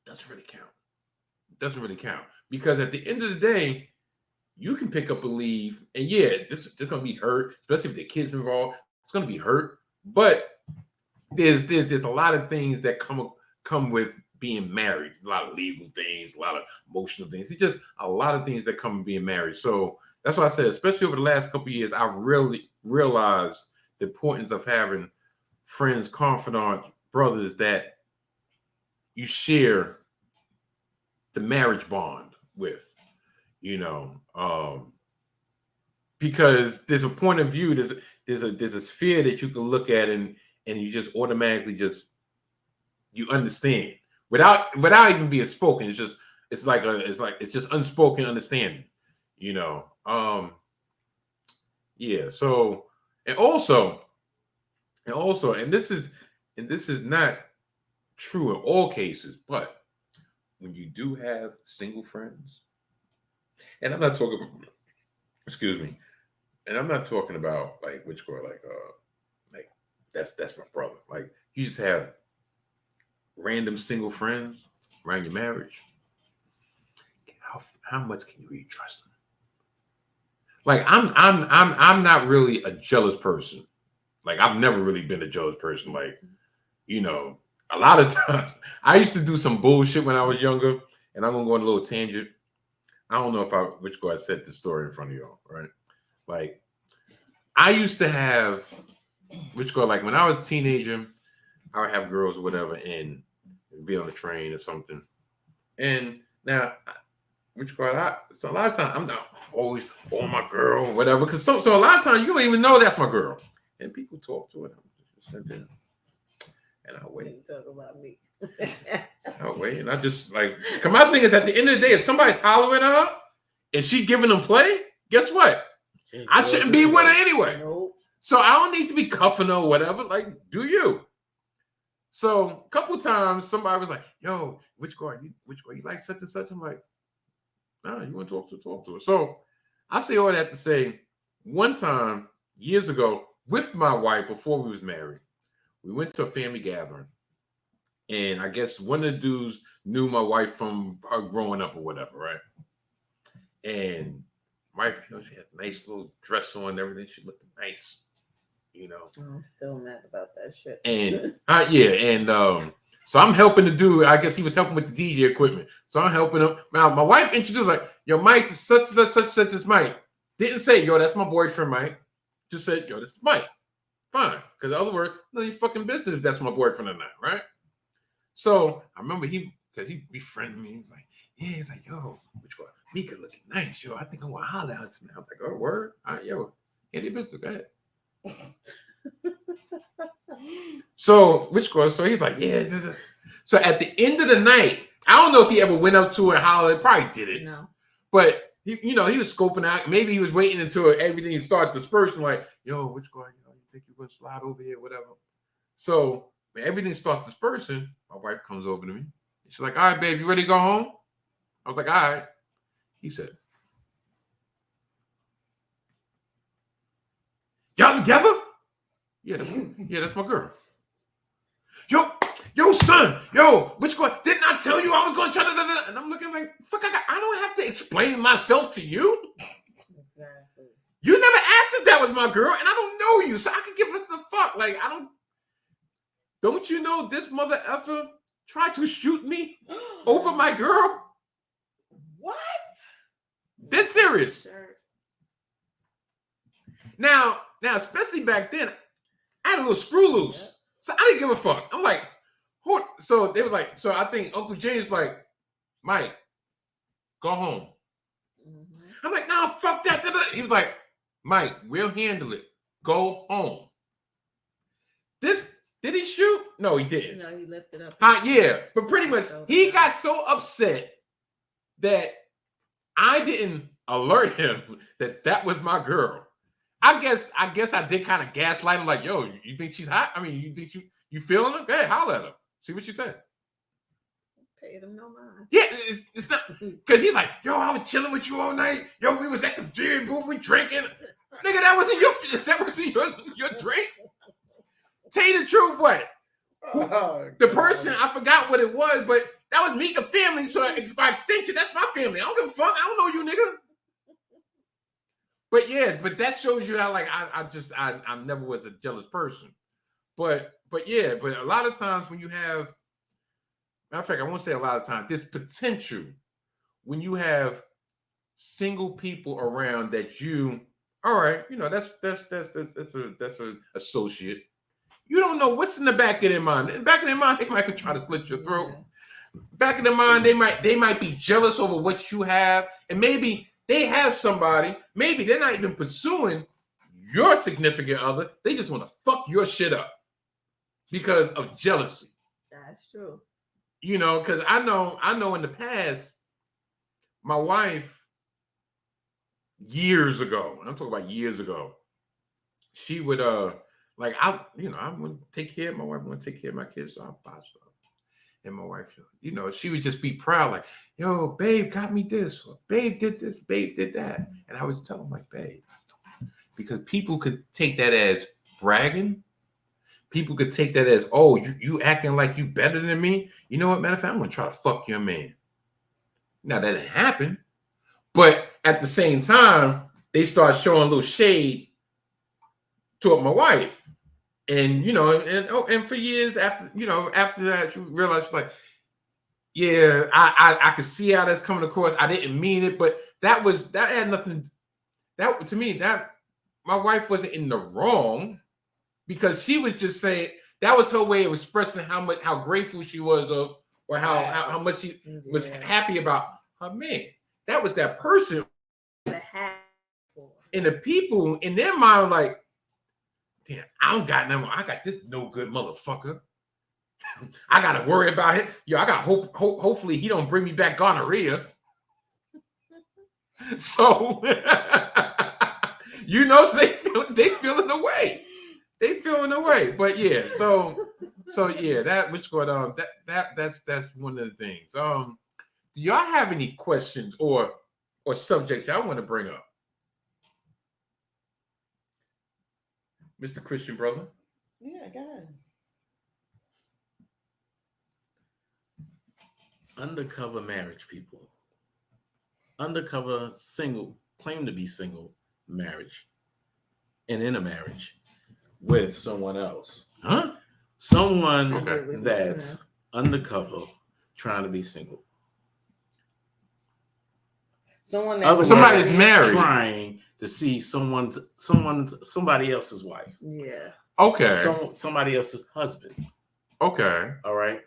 Doesn't really count. Because at the end of the day, you can pick up and leave, and this gonna be hurt, especially if the kids involved. It's gonna be hurt, but there's a lot of things that come with being married. A lot of legal things, a lot of emotional things. It's just a lot of things that come with being married. So that's why I said, especially over the last couple of years, I've really realized the importance of having friends, confidants, brothers that you share the marriage bond with. Because there's a point of view, there's a sphere that you can look at and you just automatically you understand without even being spoken. It's just unspoken understanding. So and also this is not true in all cases, but when you do have single friends, and I'm not talking, and I'm not talking about like that's my brother. Like, you just have random single friends around your marriage. How much can you really trust them? Like, I'm not really a jealous person. Like, I've never really been a jealous person. Like, a lot of times I used to do some bullshit when I was younger, and I'm gonna go on a little tangent. I don't know if I said this story in front of y'all, right? Like, I used to have, like when I was a teenager, I would have girls or whatever and be on a train or something. And now, so a lot of times I'm not always on my girl or whatever, because so a lot of times you don't even know that's my girl. And people talk to it. I'm just sit there and I wait. Talk about me. I wait, and I just like, cause my thing is, at the end of the day, if somebody's hollering at her and she giving them play, guess what? I shouldn't be with her anyway. Nope. So I don't need to be cuffing her or whatever. Like, do you? So a couple of times somebody was like, "Yo, which girl you like such and such?" I'm like, "Nah, you want to talk to her." So I say all that to say, one time years ago with my wife, before we was married, we went to a family gathering. And I guess one of the dudes knew my wife from her growing up or whatever, right? And my wife, she had a nice little dress on and everything. She looked nice, I'm still mad about that shit. And so I'm helping the dude. I guess he was helping with the DJ equipment. So I'm helping him. Now, my wife introduced, like, "Yo, Mike, such as Mike." Didn't say, "Yo, that's my boyfriend, Mike." Just said, "Yo, this is Mike." Fine. Because in other words, none of your fucking business if that's my boyfriend or not, right? So I remember because he befriended me. He's like, yeah, he's like, yo, which one? Mika looking nice, yo. I think I'm gonna holler out tonight. I was like, oh, word? All right, yo, Andy Business, go ahead. So which girl? So he's like, yeah. So at the end of the night, I don't know if he ever went up to her and hollered. Probably didn't. No. But he was scoping out. Maybe he was waiting until everything started dispersing. Like, yo, which girl? You think you're gonna slide over here, whatever. So when everything starts dispersing, my wife comes over to me. She's like, all right, babe, you ready to go home? I was like, all right. He said, y'all together? Yeah, that's my girl. Yo, son, which one? Didn't I tell you I was going to try to? And I'm looking like, fuck, I don't have to explain myself to you. Exactly. You never asked if that was my girl, and I don't know you, so I could give less than a fuck. Like, don't you know this mother effer tried to shoot me over my girl? What? Dead serious. Sure. Now, especially back then, I had a little screw loose. Yep. So I didn't give a fuck. I'm like, who? So they were like, so I think Uncle James like, Mike, go home. Mm-hmm. I'm like, nah, fuck that. He was like, Mike, we'll handle it. Go home. Did he shoot? No, he didn't. No, he lifted up. Yeah, but pretty much he got so upset that I didn't alert him that was my girl. I guess I did kind of gaslight him, like, yo, you think she's hot? I mean, you think you feeling her? Hey, holler at her. See what she said. Paid him no mind. Yeah, it's not because he's like, yo, I was chilling with you all night. Yo, we was at the gym, booth, we drinking. Nigga, that wasn't your drink. Tell you the truth, what? The person, I forgot what it was, but that was Mika family, so by extension, that's my family. I don't give a fuck. I don't know you, nigga. But yeah, that shows you how like I never was a jealous person. But a lot of times when you have, matter of fact, I won't say a lot of times, there's potential when you have single people around that you, all right, that's an associate. You don't know what's in the back of their mind. In the back of their mind, they might try to slit your throat. Back of their mind, they might be jealous over what you have, and maybe they have somebody. Maybe they're not even pursuing your significant other. They just want to fuck your shit up because of jealousy. That's true. Because I know in the past, my wife, years ago, I'm talking about years ago, she would like I want to take care of my wife, want to take care of my kids, so I'll buy stuff. And my wife, she would just be proud, like, yo, babe got me this, or babe did this, babe did that. And I was telling my babe, because people could take that as bragging. People could take that as, oh, you acting like you better than me. You know what, matter of fact, I'm going to try to fuck your man. Now, that didn't happen. But at the same time, they start showing a little shade toward my wife. And, and for years after that, you realize, like, yeah, I could see how that's coming across. I didn't mean it, but that had nothing, to me, that my wife wasn't in the wrong, because she was just saying, that was her way of expressing how grateful she was of, or how much she was happy about her man. That was that person. And the people in their mind, like, damn, I don't got nothing. I got this no good motherfucker. I gotta worry about it. Yo, I got hopefully he don't bring me back gonorrhea. So so they feeling away. They feeling away. But yeah, so yeah, that's one of the things. Do y'all have any questions or subjects y'all want to bring up? Mr. Christian brother? Yeah, go ahead. Undercover marriage people. Undercover single, claim to be single marriage. And in a marriage with someone else. Huh? Someone that's undercover trying to be single. Somebody's married. Trying to see somebody else's wife. Yeah. Okay. Somebody else's husband. Okay. All right.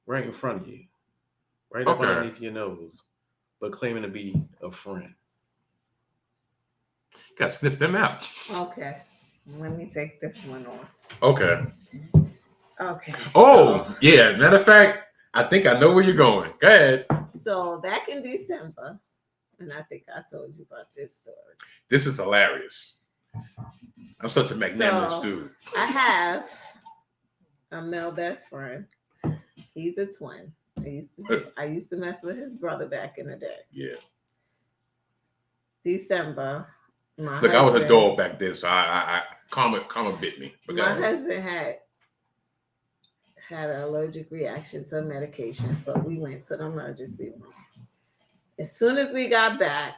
right in front of you, right up Okay. underneath your nose, but claiming to be a friend. Gotta sniff them out. Okay. Let me take this one off. Okay. Okay. Oh, yeah. Matter of fact, I think I know where you're going. Go ahead. So back in December, and I think I told you about this story. This is hilarious. I'm such a magnanimous So, dude. I have a male best friend. He's a twin. I used to mess with his brother back in the day. Yeah. December. Look, I was a dog back then, so I karma bit me. But My husband had an allergic reaction to medication, so we went to the emergency room. As soon as we got back,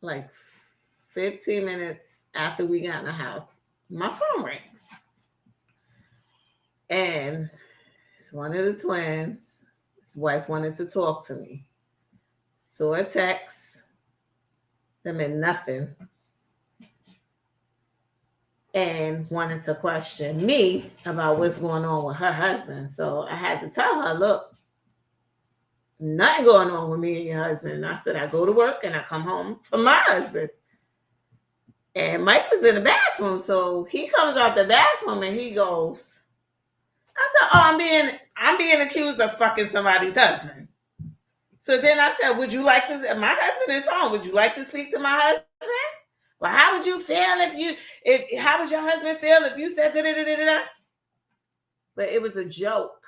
like 15 minutes after we got in the house, my phone rang. And it's one of the twins. His wife wanted to talk to me. Saw a text that meant nothing. And wanted to question me about what's going on with her husband. So I had to tell her, look, nothing going on with me and your husband. And I said, I go to work and I come home to my husband. And Mike was in the bathroom. So he comes out the bathroom and he goes, I said, oh, I'm being accused of fucking somebody's husband. So then I said, would you like to, my husband is home. Would you like to speak to my husband? Well, how would you feel how would your husband feel if you said da-da-da-da-da? But it was a joke.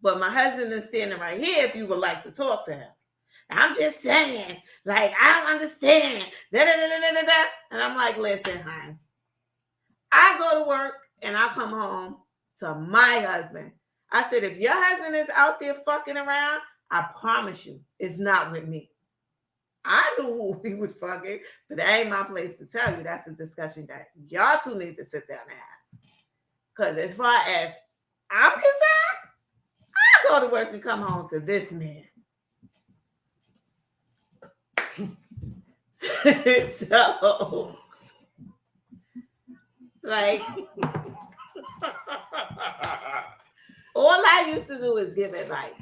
But my husband is standing right here if you would like to talk to him. I'm just saying, like, I don't understand. Da-da-da-da-da-da. And I'm like, listen, hon. I go to work and I come home to my husband. I said, if your husband is out there fucking around, I promise you, it's not with me. I knew who he was fucking, but that ain't my place to tell you. That's a discussion that y'all two need to sit down and have. Because as far as I'm concerned, I go to work and come home to this man. So, like, all I used to do is give advice.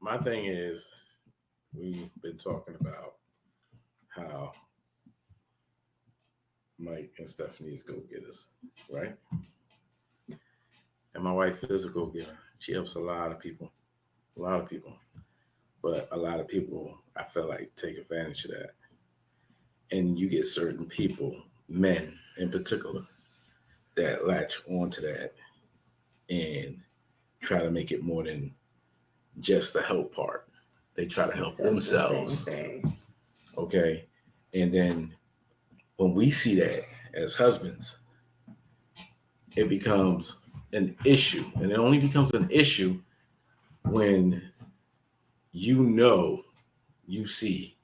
My thing is, we've been talking about how Mike and Stephanie's go-getters, right? And my wife is a go-getter. She helps a lot of people. But a lot of people, I feel like, take advantage of that. And you get certain people, men in particular, that latch onto that and try to make it more than just the help part. They try to help themselves. Okay. And then when we see that as husbands, it becomes an issue. And it only becomes an issue when you see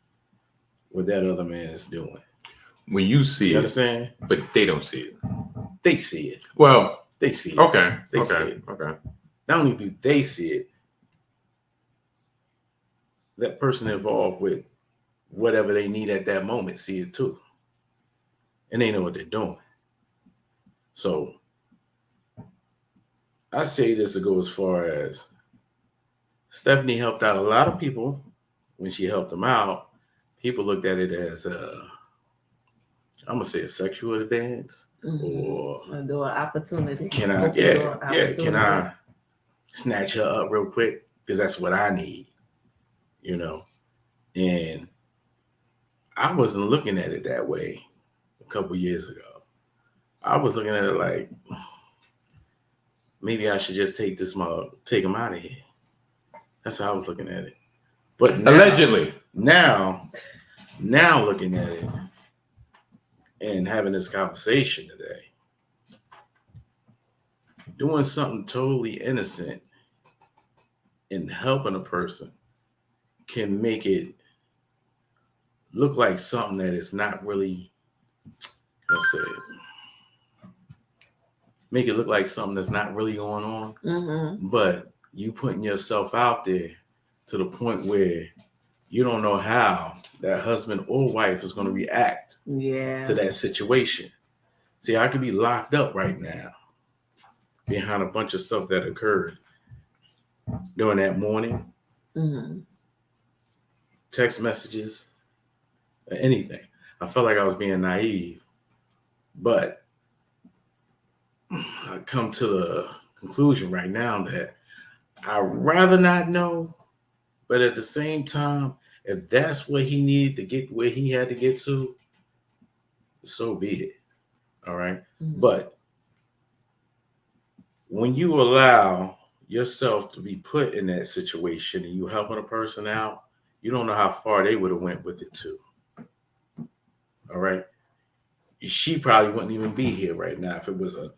what that other man is doing. When you see You it, understand? but they don't see it. They see it. Well, They see it. okay. They see Okay. it. Okay. Not only do they see it, that person involved with whatever they need at that moment see it too. And they know what they're doing. So I say this to go as far as Stephanie helped out a lot of people. When she helped them out, people looked at it as I'm gonna say a sexual advance, or a door opportunity. Can I snatch her up real quick? Because that's what I need, And I wasn't looking at it that way a couple years ago. I was looking at it like, maybe I should just take him out of here. That's how I was looking at it. But now, Allegedly. Now looking at it and having this conversation today, doing something totally innocent and helping a person can make it look like something that is not really, make it look like something that's not really going on. Mm-hmm. But you putting yourself out there to the point where you don't know how that husband or wife is going to react to that situation. See, I could be locked up right now behind a bunch of stuff that occurred during that morning, text messages, or anything. I felt like I was being naive, but I come to the conclusion right now that I'd rather not know, but at the same time, if that's what he needed to get where he had to get to, so be it. All right. But when you allow yourself to be put in that situation and you helping a person out, you don't know how far they would have went with it too. All right. She probably wouldn't even be here right now if it was a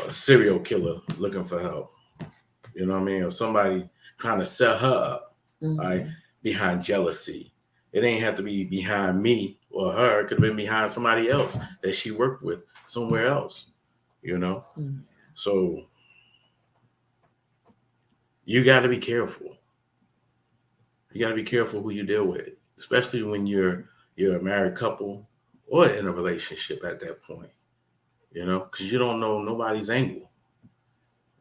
serial killer looking for help. You know what I mean? Or somebody trying to set her up, right, behind jealousy. It ain't have to be behind me or her. It could have been behind somebody else that she worked with somewhere else, you know? So you got to be careful. You got to be careful who you deal with, especially when you're a married couple or in a relationship at that point, you know, because you don't know nobody's angle.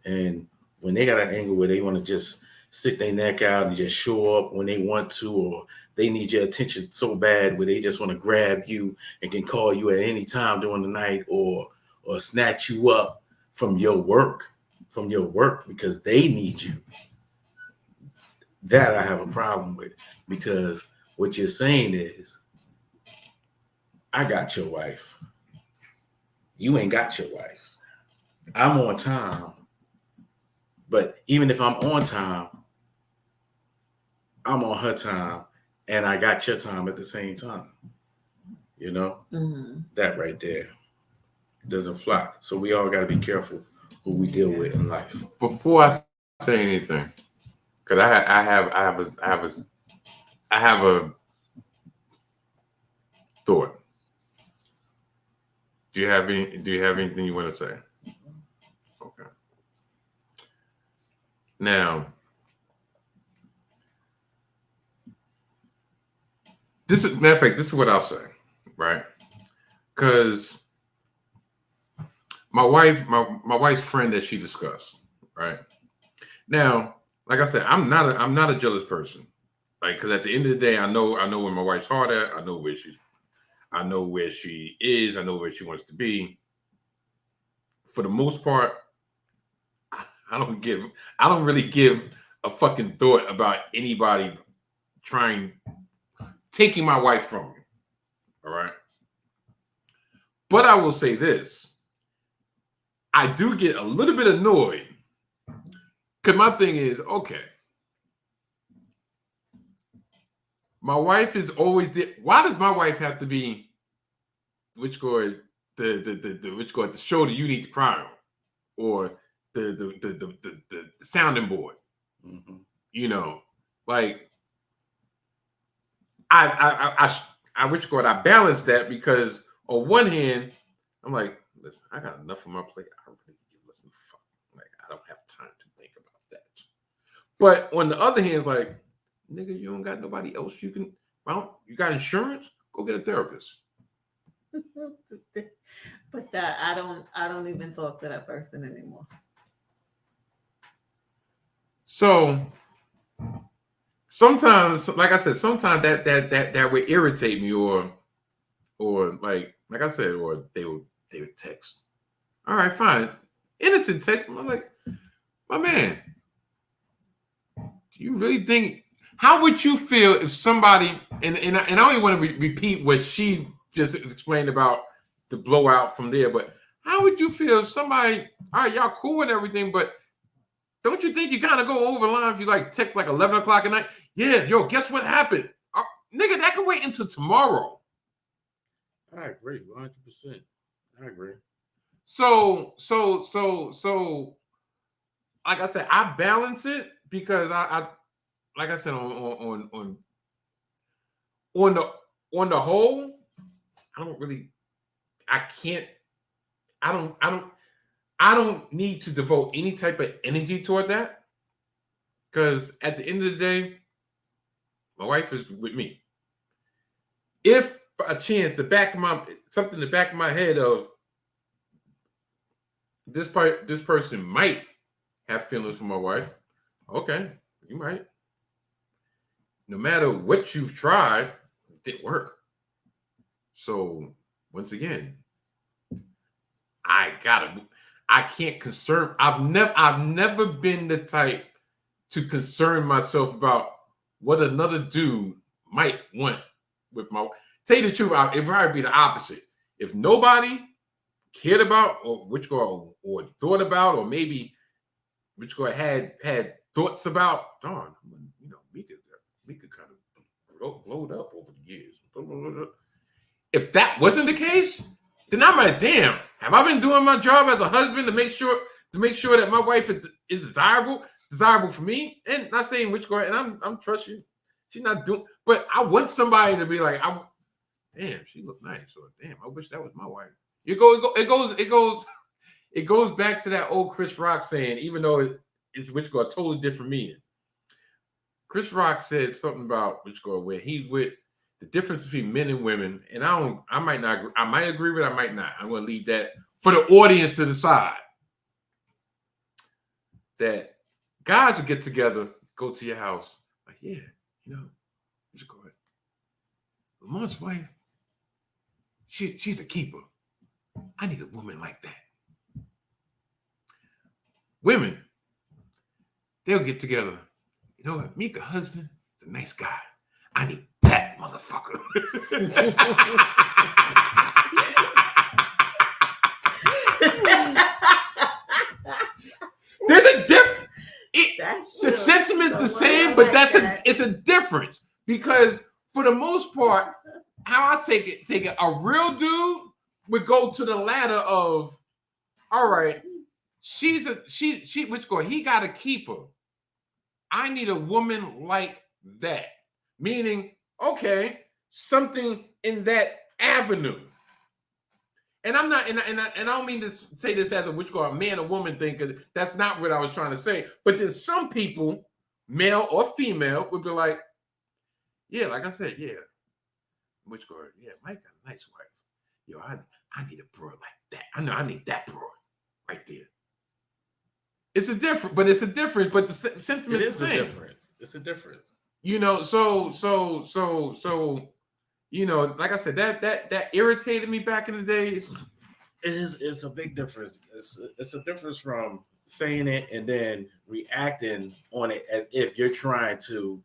And when they got an angle where they want to just stick their neck out and just show up when they want to, or they need your attention so bad where they just want to grab you and can call you at any time during the night, or snatch you up from your work because they need you. That I have a problem with, because what you're saying is, I got your wife. You ain't got your wife. I'm on time. But even if I'm on time, I'm on her time, and I got your time at the same time. You know, that right there doesn't fly. So we all got to be careful who we deal with in life. Before I say anything, because I have a thought. Do you have anything you want to say? Okay. Now, matter of fact, this is what I'll say, right? Because my wife's friend that she discussed, right? Now, like I said, I'm not a jealous person, like, because at the end of the day, I know where my wife's heart at. I know where she is. I know where she wants to be. For the most part, I don't really give a fucking thought about anybody taking my wife from me. All right. But I will say this. I do get a little bit annoyed, because my thing is, okay, my wife is always there. Why does my wife have to be the shoulder you need to cry on, or the sounding board? You know, like I balance that, because on one hand, I'm like, listen, I got enough on my plate. I don't really listen to fuck. Like, I don't have time to think about that. But on the other hand, like, nigga, you don't got nobody else you can. Well, you got insurance? Go get a therapist. But that I don't even talk to that person anymore. So sometimes, like I said, sometimes that would irritate me, or like I said, or they would text. All right, fine, innocent text. I'm like, my man, do you really think? How would you feel if somebody, and I don't even want to repeat what she just explained about the blowout from there, but how would you feel if somebody, all right, y'all cool and everything, but don't you think you kind of go over the line if you like text like 11 o'clock at night? Yeah, yo, guess what happened? Nigga, that can wait until tomorrow. I agree, 100%. I agree. So, like I said, I balance it, because I like I said, on the whole, I don't need to devote any type of energy toward that, because at the end of the day, my wife is with me. If by a chance the back of my head of, this person might have feelings for my wife. Okay, you might. No matter what you've tried, it didn't work. So once again, I can't concern. I've never been the type to concern myself about what another dude might want with my. Tell you the truth, it'd probably be the opposite. If nobody cared about or which girl or thought about or maybe which girl had thoughts about, darn, you know, we could kind of glowed up over the years. If that wasn't the case, then I'm like, damn, have I been doing my job as a husband to make sure that my wife is desirable for me? And not saying which girl, and I'm trusting she's not doing, but I want somebody to be like, damn, she looked nice, or damn, I wish that was my wife. It goes back to that old Chris Rock saying, even though it's which girl, totally different meaning. Chris Rock said something about which girl where he's with the difference between men and women, and I might not agree. I might agree with it, I might not. I'm going to leave that for the audience to decide. That guys will get together, go to your house, like, yeah, you know, what's going on? Lamont's wife, she's a keeper. I need a woman like that. Women, they'll get together. You know what? Mika husband is a nice guy. I need that motherfucker. There's a difference. The sentiment's the same, but it's a difference because for the most part, how I take it, a real dude would go to the ladder of, all right, she which girl, he got to keep her. I need a woman like that. Meaning, okay, something in that avenue. And I'm not, and I don't mean to say this as a which girl, a man or woman thing, because that's not what I was trying to say. But then some people, male or female, would be like, yeah, like I said, yeah, which girl, yeah, Mike got a nice wife. Yo, I need a bro like that. I know I need that bro right there. It's a difference, but the sentiment is the same. It's a difference. You know, so you know, like I said, that irritated me back in the days. It's a big difference. It's a difference from saying it and then reacting on it as if you're trying to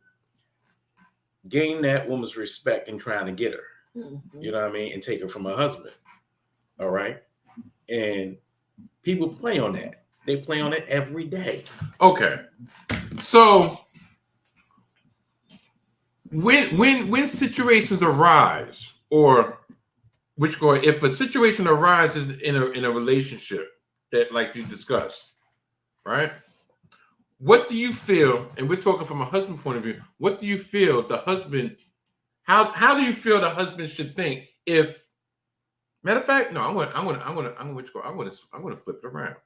gain that woman's respect and trying to get her. Mm-hmm. You know what I mean? And take her from her husband. All right. And people play on that. They play on it every day. Okay. So when situations arise, or which go, if a situation arises in a relationship that, like you discussed, right? What do you feel? And we're talking from a husband point of view. What do you feel the husband? How do you feel the husband should think? If, matter of fact, no, I'm gonna flip it around.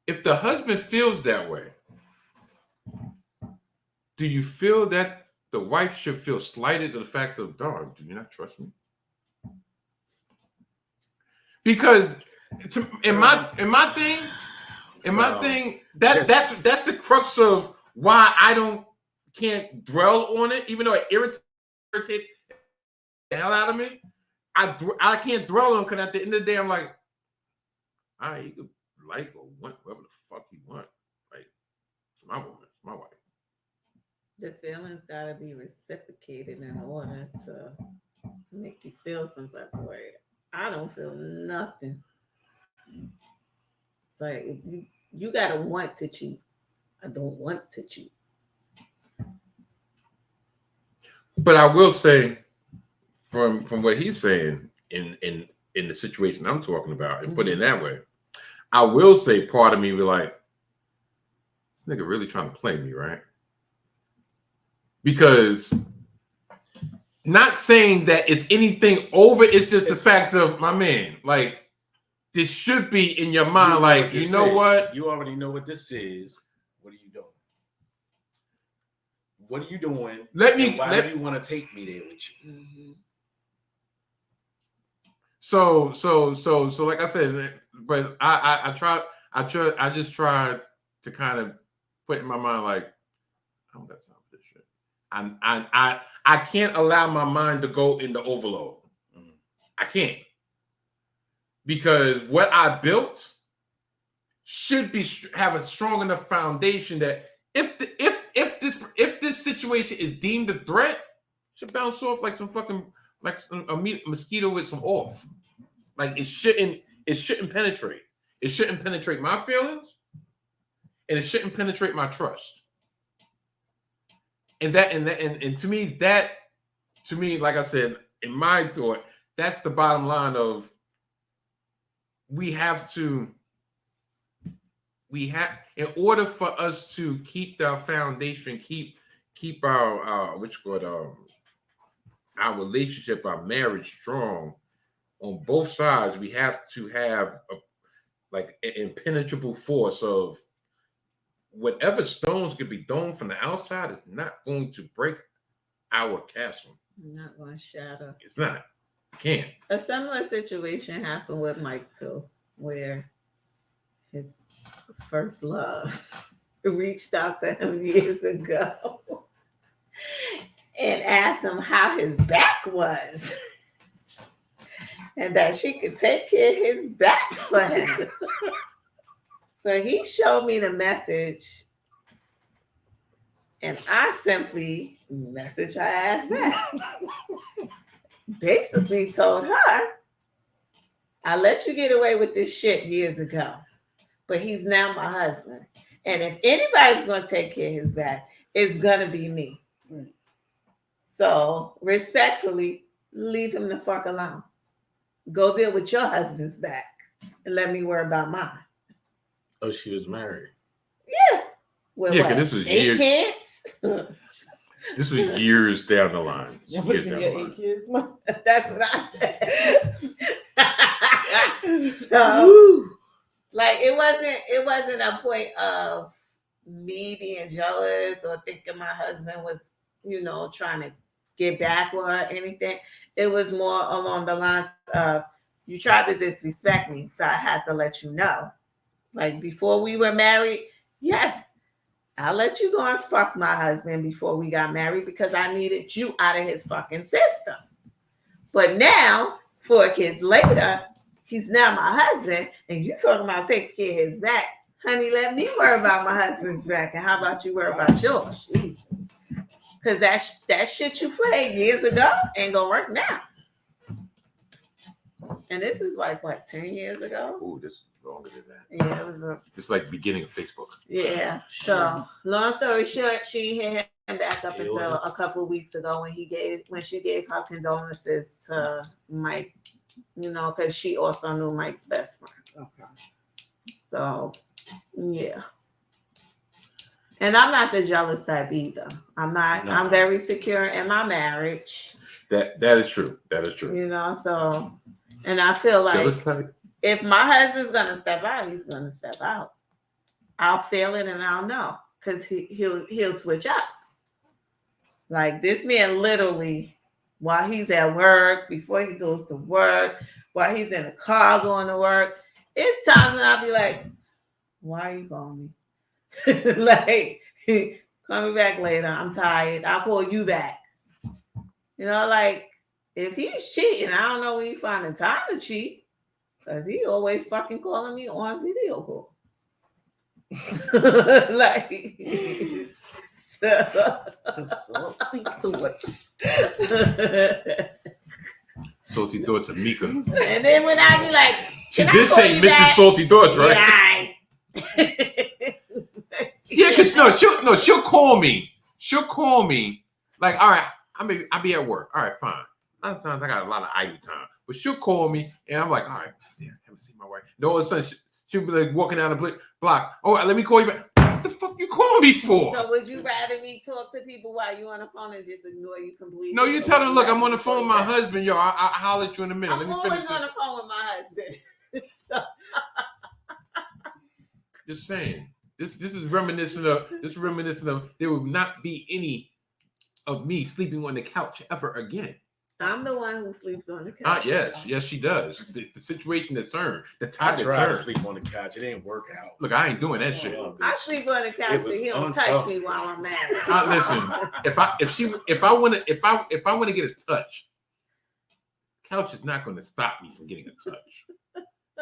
If the husband feels that way, do you feel that the wife should feel slighted to the fact of, darn, do you not trust me? Because in my thing, that's the crux of why I can't dwell on it, even though it irritates the hell out of me. I can't dwell on it because at the end of the day, I'm like, all right, you could like or want whatever the fuck you want. Like, it's my woman, it's my wife. The feelings gotta be reciprocated in order to make you feel some type of way. I don't feel nothing. It's like if you gotta want to cheat. I don't want to cheat. But I will say, from what he's saying in the situation I'm talking about, and put it in that way, I will say part of me be like, this nigga really trying to play me, right? Because not saying that it's anything over, it's just the fact of, my man, like, this should be in your mind, like, you know what? You already know what this is. What are you doing? What are you doing? Why do you want to take me there with you? Mm-hmm. So like I said, but I just tried to kind of put in my mind like I don't got time for this shit. I can't allow my mind to go into overload. I can't, because what I built should be have a strong enough foundation that if this situation is deemed a threat, it should bounce off like some fucking a mosquito with some off. Like it shouldn't penetrate. It shouldn't penetrate my feelings, and it shouldn't penetrate my trust. And to me, like I said, in my thought, that's the bottom line of we have, in order for us to keep our foundation, keep our our relationship, our marriage strong on both sides, we have to have an impenetrable force of whatever stones could be thrown from the outside is not going to break our castle. Not going to shatter. It's not. Can't. A similar situation happened with Mike too, where his first love reached out to him years ago and asked him how his back was and that she could take care of his back for him. So he showed me the message and I simply messaged her ass back. Basically told her, I let you get away with this shit years ago, but he's now my husband. And if anybody's going to take care of his back, it's going to be me. So respectfully, leave him the fuck alone. Go deal with your husband's back and let me worry about mine. Oh, she was married. Yeah. With yeah, because this was 8 years. kids? This was years down the line. You're looking at 8 kids, Mom? That's what I said. So, like, it wasn't a point of me being jealous or thinking my husband was, trying to get back with her or anything. It was more along the lines of, you tried to disrespect me, so I had to let you know. Like, before we were married, yes, I let you go and fuck my husband before we got married because I needed you out of his fucking system. But now, 4 kids later, he's now my husband, and you talking about taking care of his back. Honey, let me worry about my husband's back, and how about you worry about yours? Because that shit you played years ago ain't gonna work now. And this is like, what, 10 years ago? Ooh, this is longer than that. Yeah, it was It's like beginning of Facebook. Yeah. So long story short, she hit him back up until a couple of weeks ago when she gave her condolences to Mike, because she also knew Mike's best friend. Okay. So yeah. And I'm not the jealous type either. I'm not. No. I'm very secure in my marriage. That is true. That is true. So, and I feel like jealous type? If my husband's gonna step out, he's gonna step out. I'll feel it and I'll know because he'll switch up. Like this man, literally, while he's at work, before he goes to work, while he's in the car going to work, it's times when I'll be like, "Why are you calling me? Like, call me back later. I'm tired. I'll call you back." Like if he's cheating, I don't know when you find the time to cheat. Because he always fucking calling me on video call. Like, Salty thoughts of Mika. And then when I be like, this ain't Mrs. Salty Thoughts, right? Yeah, because she'll call me. She'll call me. Like, all right, I'll be at work. All right, fine. Sometimes I got a lot of idle time. But she'll call me, and I'm like, all right, damn, I haven't seen my wife. No, all of a sudden, she'll be like walking down the block. Oh, let me call you back. What the fuck you calling me for? So would you rather me talk to people while you on the phone and just ignore you completely? No, you tell them, look, I'm on the phone with my husband, yo. I'll holler at you in a minute. I'm always on the phone with my husband. Just saying. This is reminiscent of there will not be any of me sleeping on the couch ever again. I'm the one who sleeps on the couch. Yes, she does. The situation is turned. The I tide is tried to turned. sleep on the couch. It didn't work out. Look, I ain't doing that shit. I sleep on the couch It so was he don't touch me uncomfortable. while I'm mad. Listen, if I want to get a touch, couch is not going to stop me from getting a touch.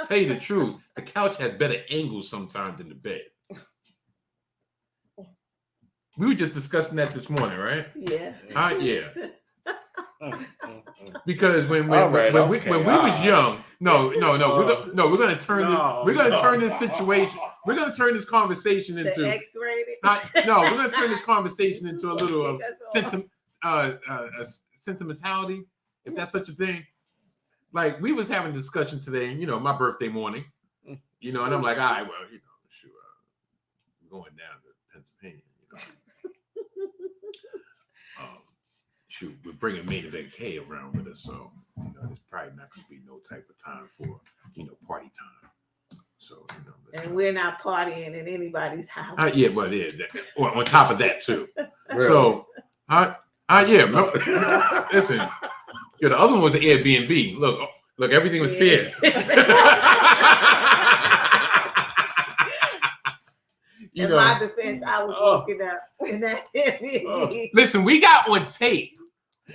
Tell you the truth, the couch has better angles sometimes than the bed. We were just discussing that this morning, right? Yeah. Yeah. Because when we was young, we're gonna turn this situation. We're gonna turn this conversation Is it into X-rated? we're gonna turn this conversation into a little sentimentality, if that's such a thing. Like we was having a discussion today, my birthday morning, and I'm like, all right, well, shoot, I'm going down to Pennsylvania, shoot, we're bringing Main Event K around with us, so there's probably not going to be no type of time for party time. So and we're not partying in anybody's house. Yeah, but on top of that too. Really? So listen, the other one was an Airbnb. Look, everything was fair. In my defense, I was woken up in that Airbnb. Listen, we got on tape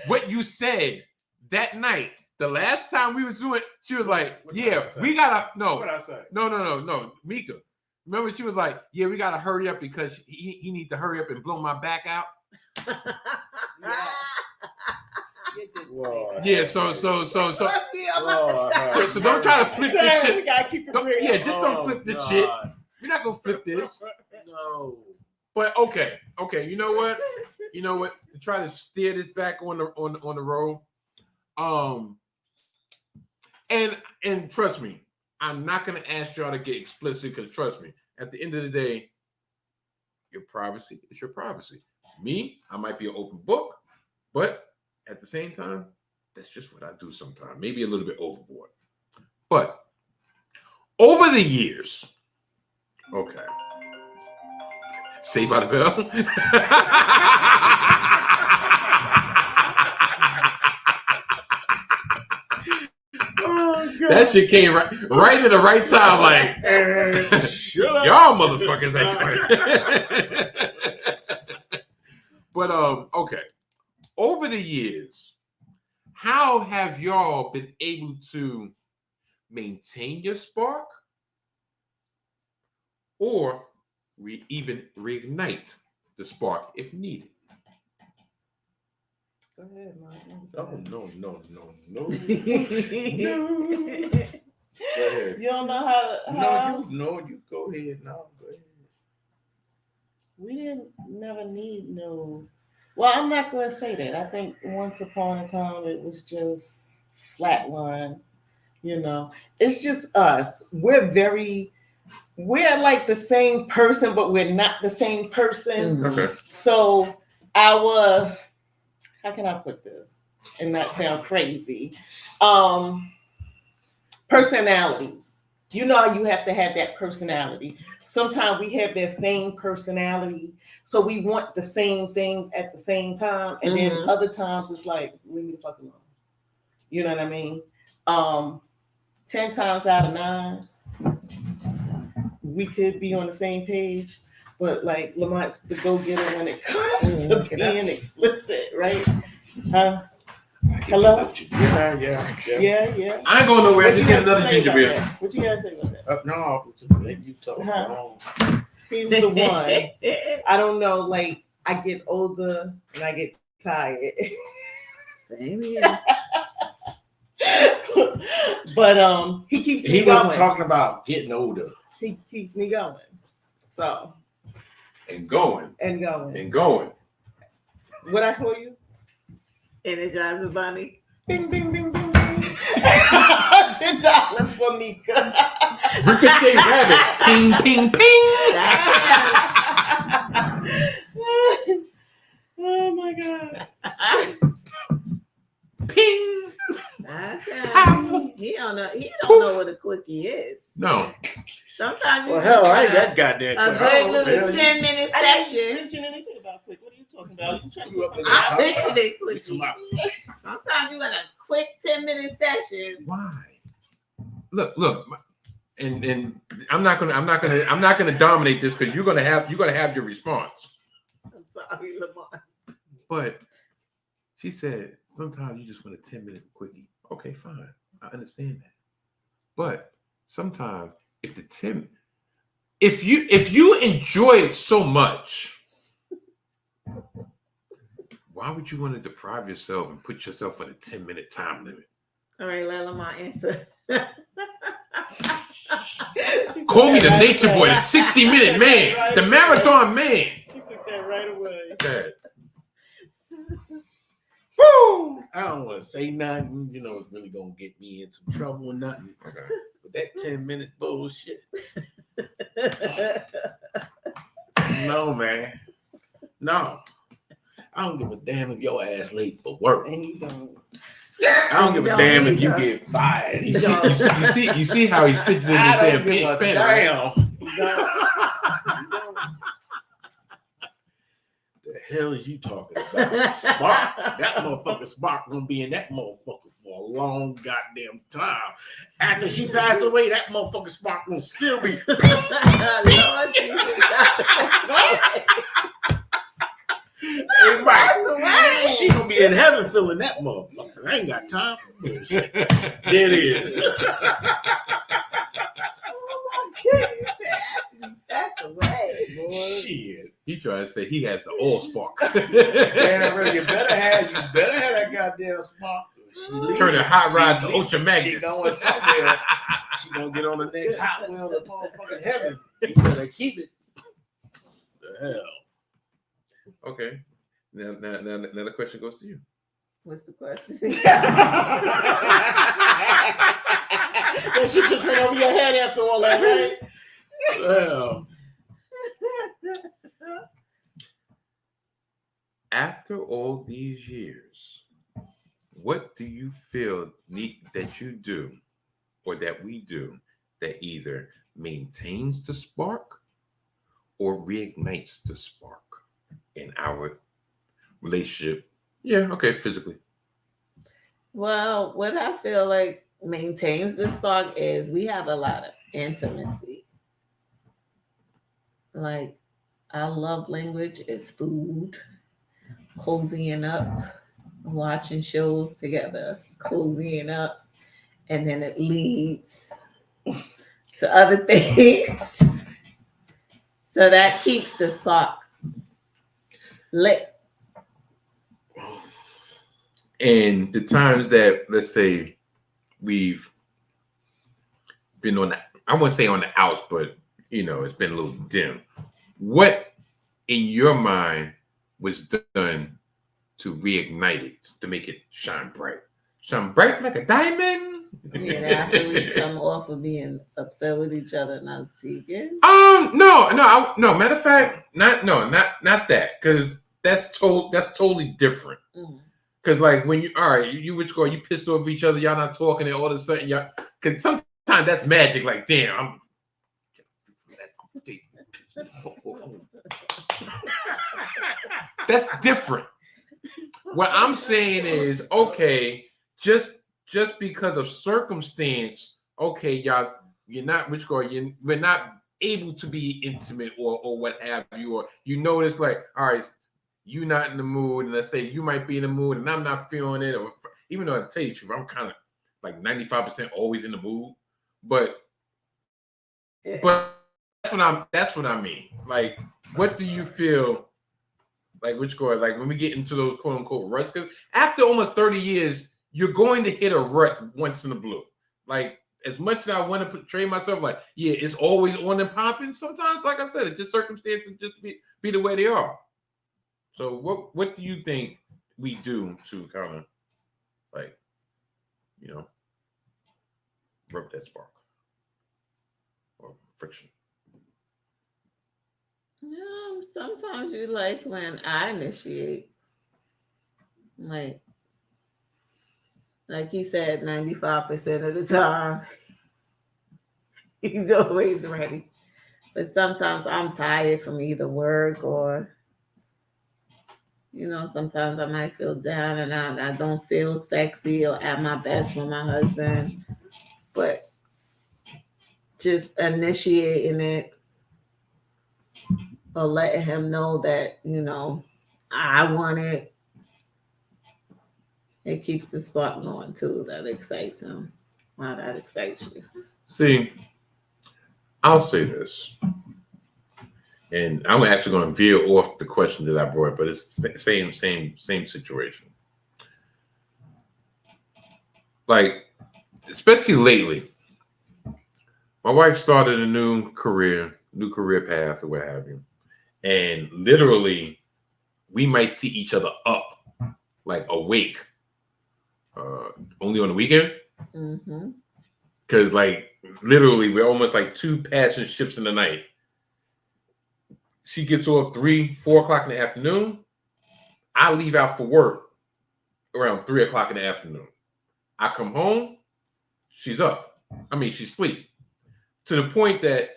what you said that night. The last time we was doing, she was like, "Yeah, we gotta no." What I say? No, Mika. Remember, she was like, "Yeah, we gotta hurry up because he needs to hurry up and blow my back out." Yeah, so don't try to flip this shit. We gotta keep it real. Don't flip this shit. We're not gonna flip this. No. But okay. You know what? To try to steer this back on the road. And trust me, I'm not gonna ask y'all to get explicit because trust me, at the end of the day, your privacy is your privacy. Me, I might be an open book, but at the same time, that's just what I do sometimes. Maybe a little bit overboard. But over the years, okay. Saved by the Bell. That shit came right at the right time, like y'all motherfuckers ain't quite. But okay. Over the years, how have y'all been able to maintain your spark or even reignite the spark if needed? Go ahead, Mike. Oh, no. No. Go ahead. You don't know how to. You go ahead. No, go ahead. We didn't never need no. Well, I'm not going to say that. I think once upon a time it was just flatline. It's just us. We're like the same person, but we're not the same person. Okay. So how can I put this and not sound crazy? Personalities. You have to have that personality. Sometimes we have that same personality, so we want the same things at the same time, and then other times it's like, leave me the fuck alone. You know what I mean? 10 times out of 9, we could be on the same page, but like Lamont's the go-getter when it comes to being explicit, right? Hello? Yeah. I ain't going nowhere. Just get another ginger beer. What you gotta say about that? No, just let you talk. He's the one. I don't know, like I get older and I get tired. Same here. But he keeps me going. He wasn't talking about getting older. He keeps me going. So And going. What I call you? Energizer Bunny. Bing, bing, bing, bing, bing. $10 for Mika. Ricochet Rabbit. Ping, ping, ping. Oh my God. Ping. He don't know what a quickie is. No. Sometimes you Well, hell, I ain't that goddamn a quick. good little 10-minute I didn't session. mention anything about quick. What are you talking about? You up in the I'm top. picturing it You quickly. talking Sometimes you in a quick 10-minute session. Why? Look, and I'm not gonna dominate this because you're gonna have your response. I'm sorry, Lamar. But she said sometimes you just want a 10-minute quickie. Okay, fine, I understand that. But sometimes if you enjoy it so much, why would you want to deprive yourself and put yourself on a 10-minute time limit? All right, let Lamar answer. Call me the nature boy, the 60-minute man, the marathon man. She took that right away. Okay. Woo! I don't want to say nothing. You know, it's really gonna get me in some trouble or nothing. Okay. But that 10-minute bullshit. No, man. No. I don't give a damn if your ass late for work. And he don't. I don't give a damn if you get fired. You see how he's fidgeting in his I damn don't give a pen, right? damn. The hell is you talking about? Spark. That motherfucker Spark gonna be in that motherfucker for a long goddamn time. After she passed away, that motherfucker Spark gonna still be. Lord Jesus. Right. away. She gonna be in heaven feeling that motherfucker. I ain't got time for bullshit. There it is. Oh my goodness. That's away, boy. Shit. He trying to say he has the oil spark. Damn, bro, you better have that goddamn Spark. She leaving. Turn the hot rod to leaving. Ultra She Magnus. going somewhere. She gonna get on the next Hot Wheel to motherfucking heaven. You better keep it. The hell. Okay. Now the question goes to you. What's the question? That shit just went over your head after all that, right? Well, After all these years, what do you feel that you do or that we do that either maintains the spark or reignites the spark in our relationship? Yeah, okay, physically. Well, what I feel like maintains the spark is we have a lot of intimacy. Like, our love language is food, cozying up, watching shows together, cozying up, and then it leads to other things. So that keeps the spark lit. And the times that, let's say, we've been on the, I wouldn't say on the outs, but it's been a little dim. What in your mind was done to reignite it, to make it shine bright? Shine bright like a diamond? Yeah, after we come off of being upset with each other and not speaking. No. Matter of fact, not that, because that's totally different. Mm-hmm. Because like when you which girl, you pissed off each other, y'all not talking, and all of a sudden y'all. Because sometimes that's magic. Like damn, that's different. What I'm saying is, okay, just because of circumstance, okay, y'all, you're not which girl, we're not able to be intimate or what have you, or notice like, all right, you not in the mood, and let's say you might be in the mood and I'm not feeling it, or even though I tell you the truth, I'm kind of like 95% always in the mood, but that's what I mean. Like, what do you feel like which girl, like when we get into those quote unquote ruts? Because after almost 30 years, you're going to hit a rut once in a blue. Like, as much as I want to portray myself, like, yeah, it's always on and popping. Sometimes, like I said, it's just circumstances just be the way they are. So what do you think we do to kind of like, rub that spark or friction? Sometimes you like when I initiate, like he said, 95% of the time, he's always ready. But sometimes I'm tired from either work or You know, sometimes I might feel down and I don't feel sexy or at my best with my husband. But just initiating it or letting him know that, you know, I want it. It keeps the spark going too. That excites him. Wow, that excites you. See, I'll say this, and I'm actually going to veer off the question that I brought, but it's the same situation. Like, especially lately, my wife started a new career path or what have you, and literally, we might see each other up, like awake, only on the weekend. Mm-hmm. Because, like, literally, we're almost like two passing ships in the night. She gets off 3-4 o'clock in the afternoon. I leave out for work around 3 o'clock in the afternoon. I come home, she's up. I mean, she's asleep. To the point that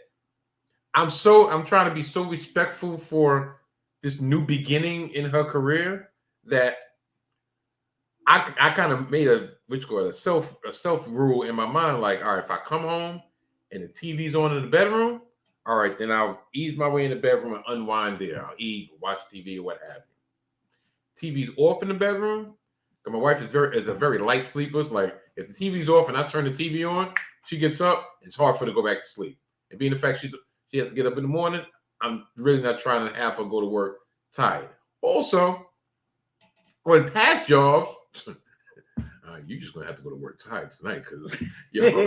I'm trying to be so respectful for this new beginning in her career that I kind of made a self rule in my mind, like, all right, if I come home and the TV's on in the bedroom, all right, then I'll ease my way in the bedroom and unwind there. I'll eat, watch TV, or what have you. TV's off in the bedroom, and my wife is a very light sleeper. It's like if the TV's off and I turn the TV on, she gets up, it's hard for her to go back to sleep. And being the fact she has to get up in the morning, I'm really not trying to have her go to work tired. Also, on past jobs, you're just gonna have to go to work tired tonight because yo,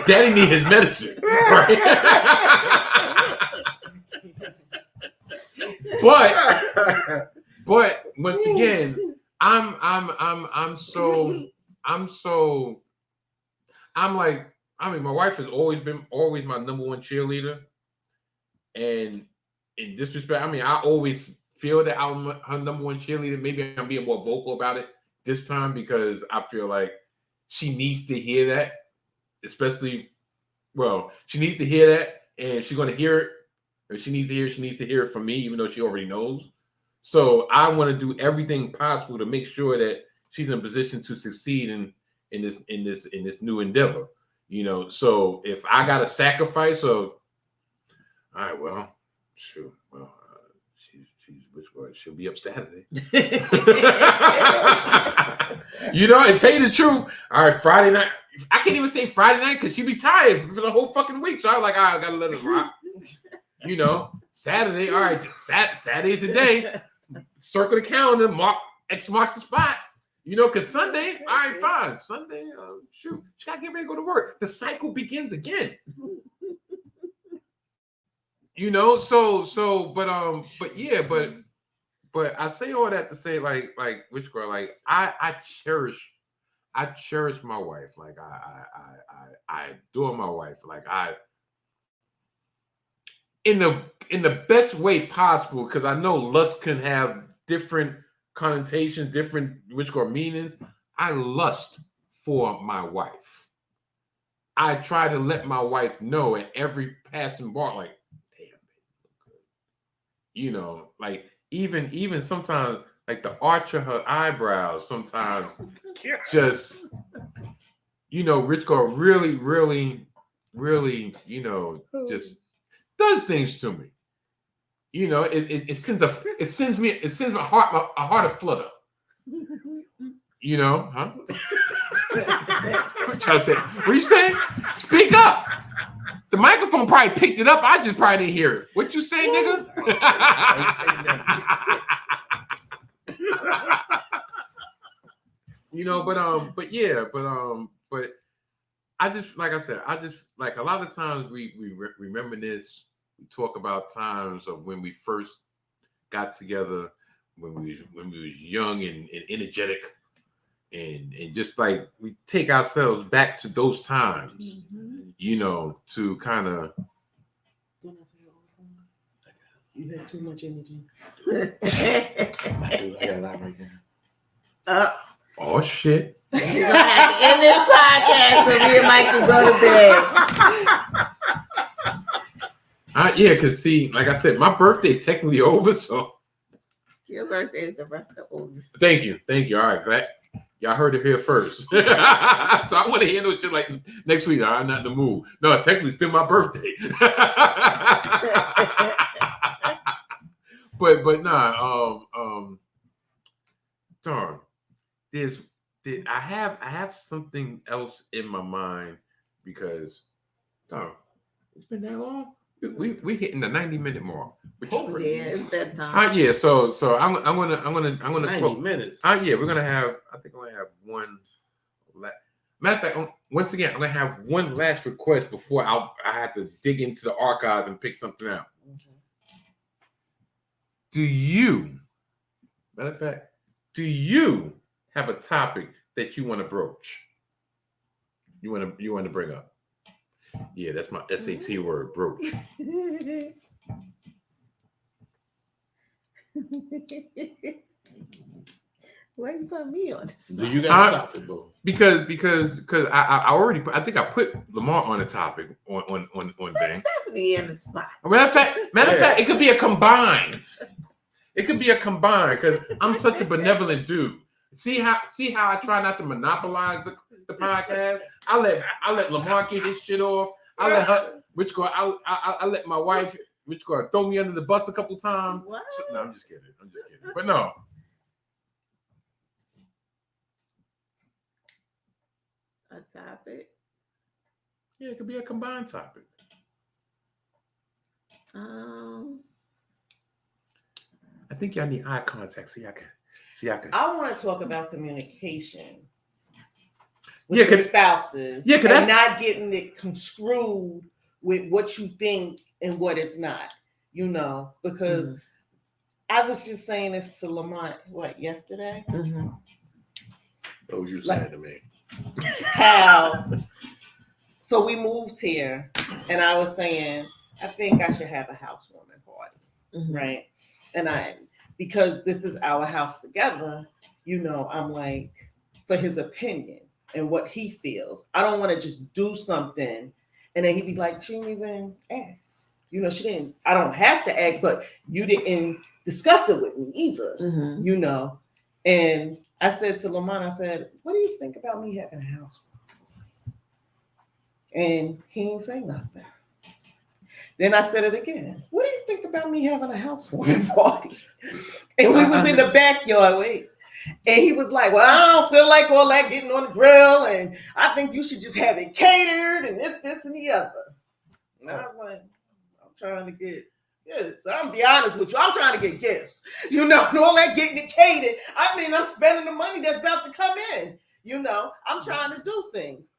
daddy need his medicine, right? but once again, I'm like, I mean, my wife has always my number one cheerleader, and in this respect, I mean, I always feel that I'm her number one cheerleader. Maybe I'm being more vocal about it this time because I feel like she needs to hear that, especially, well, she needs to hear that, and she's going to hear it. Or she needs to hear it from me, even though she already knows. So I want to do everything possible to make sure that she's in a position to succeed in this new endeavor. You know, so if I got a sacrifice of, all right, well, sure, well, she'll be up Saturday. You know, and tell you the truth, all right, Friday night, I can't even say Friday night because she'll be tired for the whole fucking week. So I was like, all right, I gotta let it rock. You know, Saturday, all right, Saturday's the day. Circle the calendar, mark the spot. You know, because Sunday, all right, fine. Sunday, shoot, she gotta get ready to go to work. The cycle begins again. You know, but I say all that to say, like which girl, like I cherish my wife. Like I adore my wife. Like in the best way possible, because I know lust can have different connotations, different meanings. I lust for my wife. I try to let my wife know at every passing bar, like, damn, baby, you know, like even sometimes, like the arch of her eyebrows, sometimes just, you know, Rich girl really, you know, just does things to me. You know, it sends my heart a flutter. You know, huh? What you trying to say? What you saying? Speak up. The microphone probably picked it up. I just probably didn't hear it. What you say, nigga? You know, but I just, like I said, like a lot of times we reminisce. We talk about times of when we first got together, when we was young and energetic, and just like we take ourselves back to those times, you know, to kind of. You have too much energy. I got a lot right now. Oh shit! You're gonna have to end this podcast so me and Mike can go to bed. Yeah, because see, like I said, my birthday's technically over, so. Your birthday is the rest of August. Thank you. All right, glad y'all heard it here first. So I want to handle shit like next week. I'm not in the mood. No, technically still my birthday. but nah. Darn. I have something else in my mind because it's been that long. We hitting the 90-minute mark. Yeah, it's that time. Yeah, so I'm gonna 90 minutes. Yeah, we're gonna have. I think I'm gonna have one. Matter of fact, once again, I'm gonna have one last request before I have to dig into the archives and pick something out. Do you? Matter of fact, do you have a topic that you want to broach? You want to bring up? Yeah, that's my SAT word, broach. Why you put me on this? Do you got a topic, bro? Because I already I think I put Lamar on a topic on thing. Stephanie in the spot. Matter of fact, it could be a combined. It could be a combined because I'm such a benevolent dude. See how I try not to monopolize the podcast. I let Lamar get his shit off. I let her, I let my wife, throw me under the bus a couple times. What? No, I'm just kidding. But no. A topic? Yeah, it could be a combined topic. I think y'all need eye contact so y'all can. I want to talk about communication with the spouses. Yeah, and not getting it construed with what you think and what it's not. Because I was just saying this to Lamont, yesterday? Mm-hmm. What was you saying to me? So we moved here, and I was saying, I think I should have a housewarming party, right? And because this is our house together, I'm like, for his opinion and what he feels. I don't want to just do something and then he'd be like, she didn't even ask. She didn't, I don't have to ask, but you didn't discuss it with me either, And I said to Lamont, I said, what do you think about me having a house? And he didn't say nothing. Then I said it again. What do you think about me having a housewarming party? And we was in the backyard, and he was like, well, I don't feel like all that getting on the grill, and I think you should just have it catered and this, and the other. And I was like, I'm trying to get gifts. I'm going to be honest with you. I'm trying to get gifts. And all that getting it catered. I'm spending the money that's about to come in. I'm trying to do things.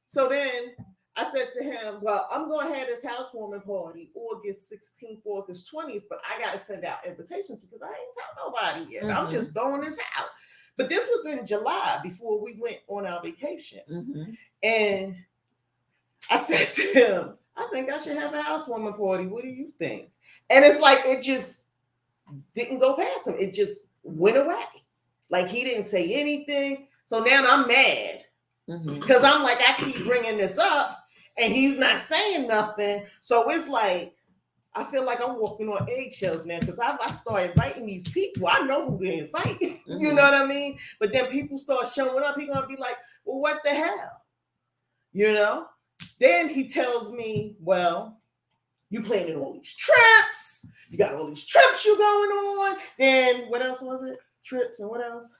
So then I said to him, well, I'm going to have this housewarming party August 16th, August 20th, but I got to send out invitations because I ain't tell nobody yet. I'm just throwing this out. But this was in July before we went on our vacation. And I said to him, I think I should have a housewarming party. What do you think? And it's like, it just didn't go past him. It just went away. Like he didn't say anything. So now I'm mad because I'm like, I keep bringing this up. And he's not saying nothing. So it's like, I feel like I'm walking on eggshells now because I start inviting these people. I know who to invite. You know what I mean? But then people start showing up. He's going to be like, well, what the hell? Then he tells me, well, you planning all these trips. You got all these trips you going on. Then what else was it? Trips and what else?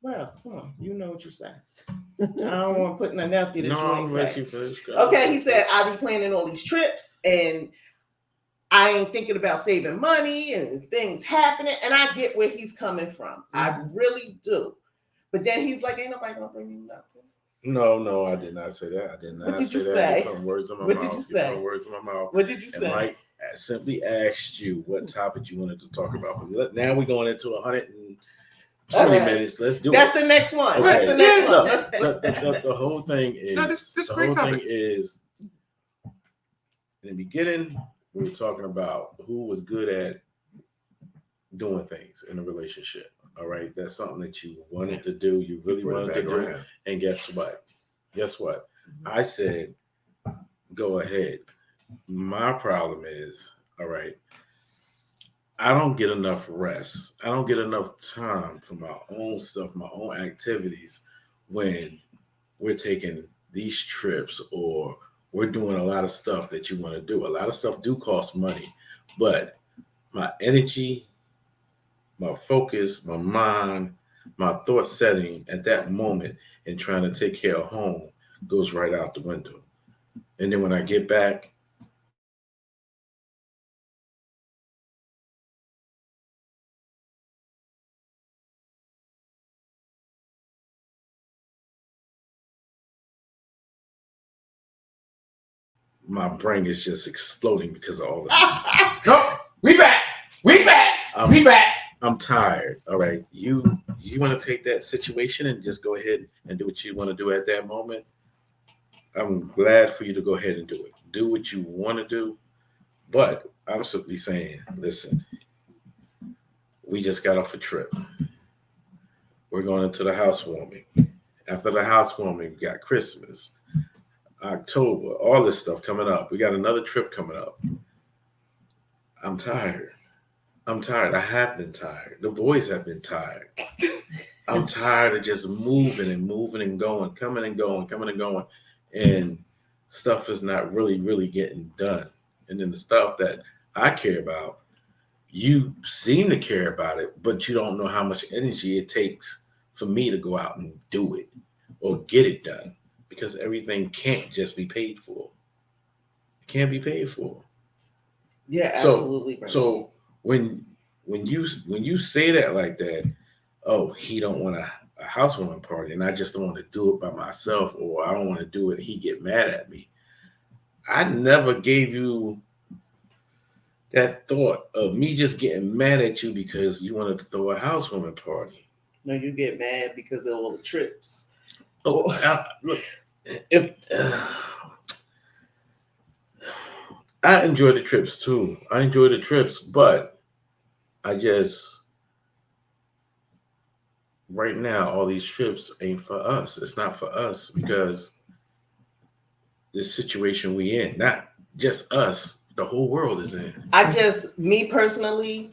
What else? Come on. You know what you say. I don't want to put nothing out there that you ain't say. Okay, he said, I be planning all these trips and I ain't thinking about saving money and things happening. And I get where he's coming from. I really do. But then he's like, ain't nobody going to bring you nothing. No, I did not say that. I did not what did you say say? that. Words in my what mouth. Did you say? Words in my mouth. What did you say? Mike simply asked you what topic you wanted to talk about. But now we're going into 120 minutes. Let's do That's it. the next one. Okay. That's the next one. The whole thing is, in the beginning, we were talking about who was good at doing things in a relationship. All right. That's something that you wanted to do. You really wanted to do. And guess what? I said, go ahead. My problem is, all right, I don't get enough rest. I don't get enough time for my own stuff, my own activities when we're taking these trips or we're doing a lot of stuff that you want to do. A lot of stuff do cost money, but my energy, my focus, my mind, my thought setting at that moment and trying to take care of home goes right out the window. And then when I get back, my brain is just exploding because of all this. No, we back. We back. I'm, We back. I'm tired. All right. You want to take that situation and just go ahead and do what you want to do at that moment. I'm glad for you to go ahead and do it. Do what you want to do. But I'm simply saying, listen, we just got off a trip. We're going into the housewarming. After the housewarming, we got Christmas, October, all this stuff coming up. We got another trip coming up. I'm tired. I have been tired. The boys have been tired. I'm tired of just moving and going, coming and going. And stuff is not really getting done. And then the stuff that I care about, you seem to care about it, but you don't know how much energy it takes for me to go out and do it or get it done, because everything can't just be paid for. It can't be paid for. Yeah, absolutely. So when you say that like that, oh, he don't want a housewarming party, and I just don't want to do it by myself, or I don't want to do it, he get mad at me. I never gave you that thought of me just getting mad at you because you wanted to throw a housewarming party. No, you get mad because of all the trips. Oh, look, if I enjoy the trips too. I enjoy the trips, but I just right now all these trips ain't for us. It's not for us because this situation we in, not just us, the whole world is in. Me personally,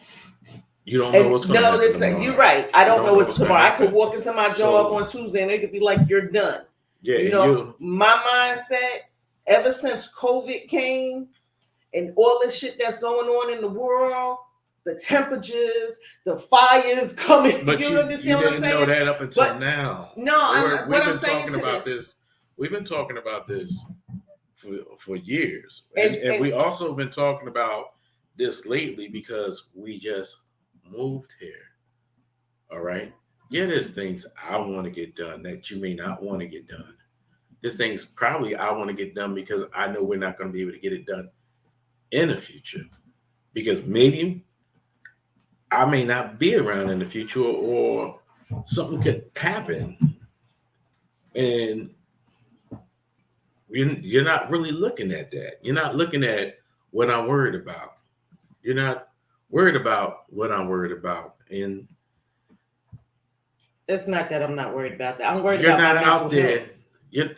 you don't know what's going to happen tomorrow. You're right. I don't know what's tomorrow. I could walk into my job on Tuesday and they could be like, "You're done." Yeah, my mindset ever since COVID came and all this shit that's going on in the world, the temperatures, the fires coming. But you understand what I'm saying? know that up until now. No, We've been talking about this for years, and we also been talking about this lately because we just moved here. All right. Yeah, there's things I want to get done that you may not want to get done. There's things probably I want to get done because I know we're not going to be able to get it done in the future. Because maybe I may not be around in the future or something could happen. And you're not really looking at that. You're not looking at what I'm worried about. You're not worried about what I'm worried about. And it's not that I'm not worried about that. I'm worried you're about not my out there. health.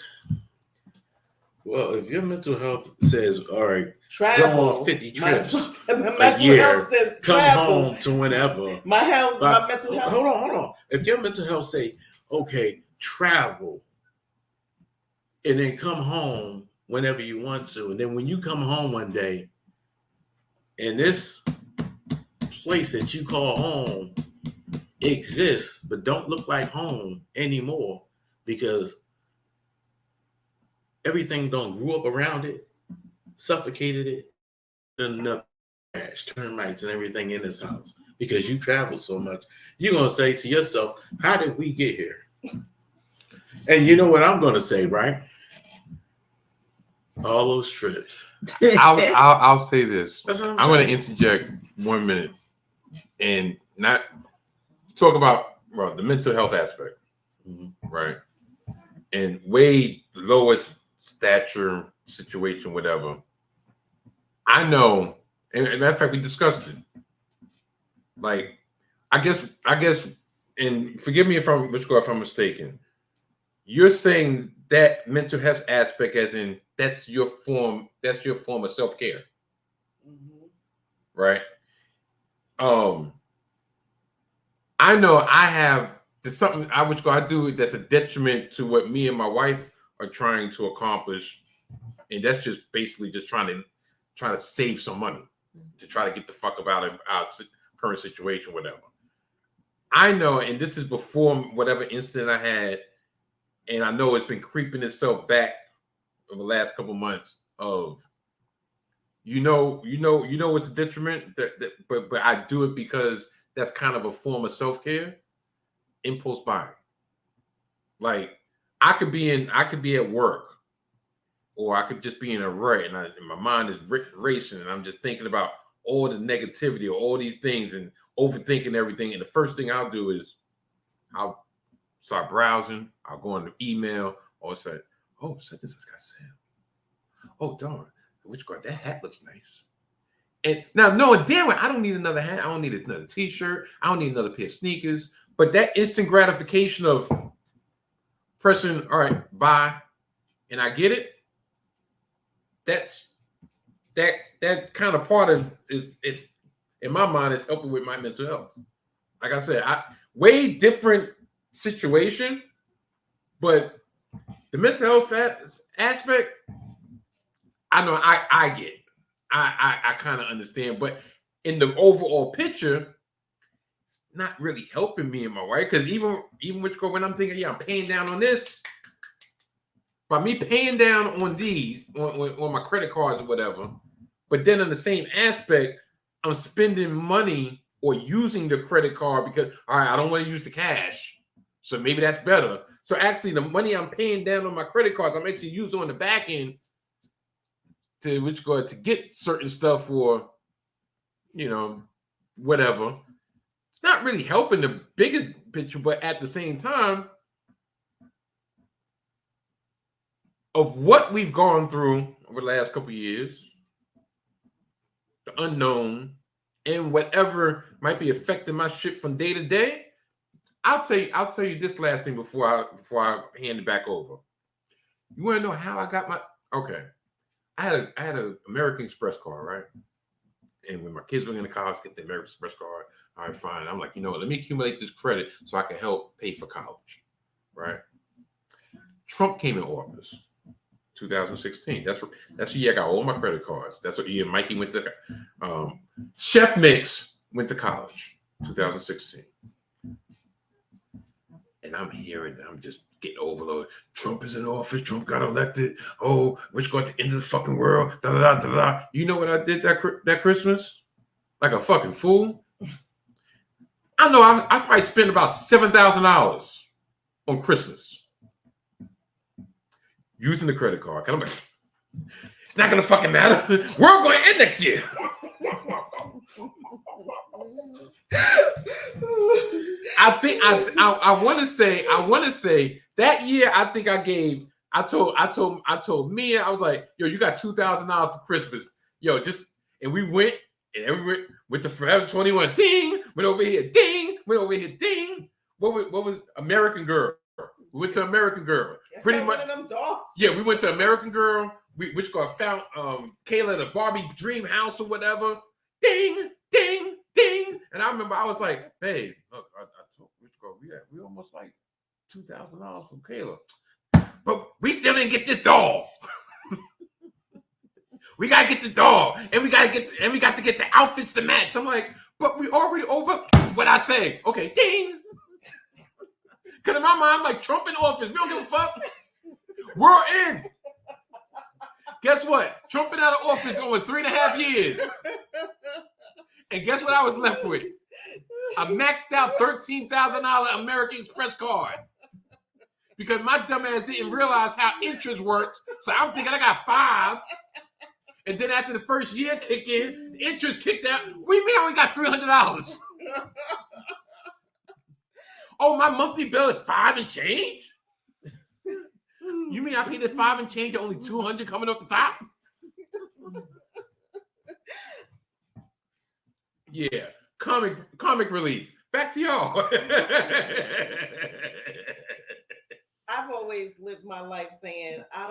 Well, if your mental health says, all right, travel, go on 50 trips a year, health says come travel. home to whenever. My mental health. Hold on. If your mental health say, okay, travel, and then come home whenever you want to, and then when you come home one day, and this place that you call home exists, but don't look like home anymore because everything don't grew up around it, suffocated it, enough trash, termites, and everything in this house because you travel so much. You're gonna say to yourself, "How did we get here?" And you know what I'm gonna say, right? All those trips. I'll say this. That's what I'm going to interject 1 minute and not talk about the mental health aspect, right? And way lowest stature situation, whatever. I know, and matter of fact, we discussed it. Like, I guess, and forgive me if I'm mistaken. You're saying that mental health aspect, as in that's your form of self-care, right? I know there's something I do that's a detriment to what me and my wife are trying to accomplish, and that's just basically just trying to save some money to try to get the fuck up out of our current situation, whatever. I know, and this is before whatever incident I had, and I know it's been creeping itself back over the last couple months of, it's a detriment, but I do it because that's kind of a form of self-care. Impulse buying. Like I could be at work, or I could just be in a rut, and my mind is racing, and I'm just thinking about all the negativity or all these things and overthinking everything. And the first thing I'll do is I'll start browsing. I'll go on the email, or say, "Oh, such and such got sale. Oh, darn, which God, that hat looks nice." And now, knowing damn well, I don't need another hat. I don't need another T-shirt. I don't need another pair of sneakers. But that instant gratification of pressing, all right, buy, and I get it. That kind of part of is in my mind is helping with my mental health. Like I said, way different situation, but the mental health aspect, I know I get. I kind of understand, but in the overall picture, not really helping me and my wife, because even when I'm thinking, I'm paying down on this, by me paying down on these on my credit cards or whatever, but then in the same aspect, I'm spending money or using the credit card because all right, I don't want to use the cash, so maybe that's better. So actually, the money I'm paying down on my credit cards, I'm actually using on the back end to get certain stuff or whatever. It's not really helping the bigger picture, but at the same time, of what we've gone through over the last couple of years, the unknown, and whatever might be affecting my shit from day to day, I'll tell you this last thing before I hand it back over. You want to know how I got my okay? I had an American Express card, right? And when my kids were in the college, get the American Express card. All right, fine. I'm like, let me accumulate this credit so I can help pay for college, right? Trump came in office, 2016. That's the year I got all my credit cards. That's what year Mikey went to. Chef Mix went to college, 2016. And I'm just getting overloaded. Trump is in office. Trump got elected. Oh, we're going to the end of the fucking world. Da da da da da. You know what I did that Christmas? Like a fucking fool. I know I probably spent about $7,000 on Christmas using the credit card. I'm like, it's not gonna fucking matter. We're going to end next year. I want to say that year I think I told Mia, I was like, yo, you got $2,000 for Christmas. Yo, and we went to Forever 21. Ding, went over here, ding, went over here, ding. What was American Girl? We went to American Girl. Pretty much. One of them dogs. Yeah, we went to American Girl. Which found Kayla the Barbie dream house or whatever. Ding, ding, ding. And I remember I was like, babe, look, I told Rich Girl, we almost like $2,000 from Kayla. But we still didn't get this doll. We gotta get the doll, and we got to get the outfits to match. I'm like, but we already over what I say. Okay, ding. Cause in my mind, I'm like, Trump in office. We don't give a fuck. We're in. Guess what? Trump been out of office over 3.5 years. And guess what I was left with? A maxed out $13,000 American Express card. Because my dumb ass didn't realize how interest works. So I'm thinking I got 5. And then after the first year kick in, the interest kicked out. What do you mean I only got $300? Oh, my monthly bill is 5 and change? You mean I paid the 5 and change, only 200 coming off the top? Yeah, comic relief. Back to y'all. I've always lived my life saying I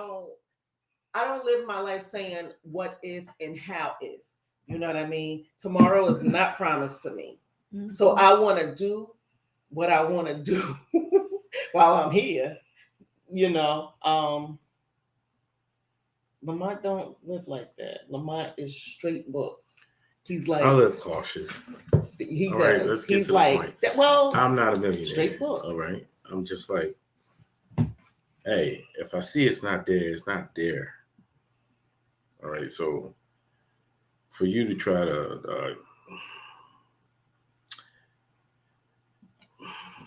I don't live my life saying what if and how if. You know what I mean? Tomorrow is not promised to me. So I want to do what I want to do while I'm here. You know, Lamont don't live like that. Lamont is straight book. He's like, I live cautious. He All does. right, let's get He's to the like, point. well, I'm not a millionaire. straight book. All right. I'm just like, hey, if I see it's not there, it's not there. All right. So for you to try to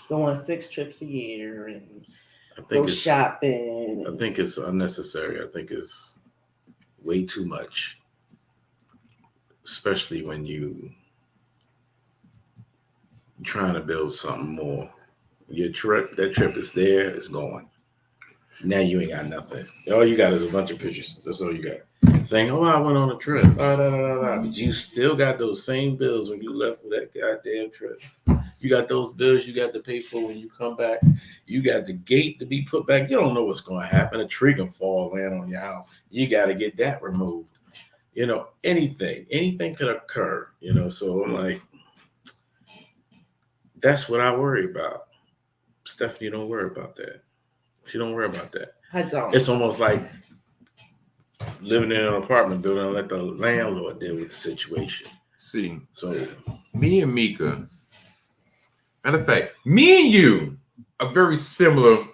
go on 6 trips a year and I think go shopping. I think it's unnecessary. I think it's way too much, especially when you trying to build something more. That trip is there, it's gone. Now you ain't got nothing. All you got is a bunch of pictures. That's all you got. Saying, "Oh, I went on a trip." But you still got those same bills when you left for that goddamn trip. You got those bills you got to pay for when you come back. You got the gate to be put back. You don't know what's going to happen. A tree can fall, land on your house. You got to get that removed. You know, anything could occur. You know, so I'm like, that's what I worry about. Stephanie don't worry about that. She don't worry about that. I don't. It's almost like living in an apartment building and let the landlord deal with the situation. See, So me and Mika, matter of fact, me and you are very similar,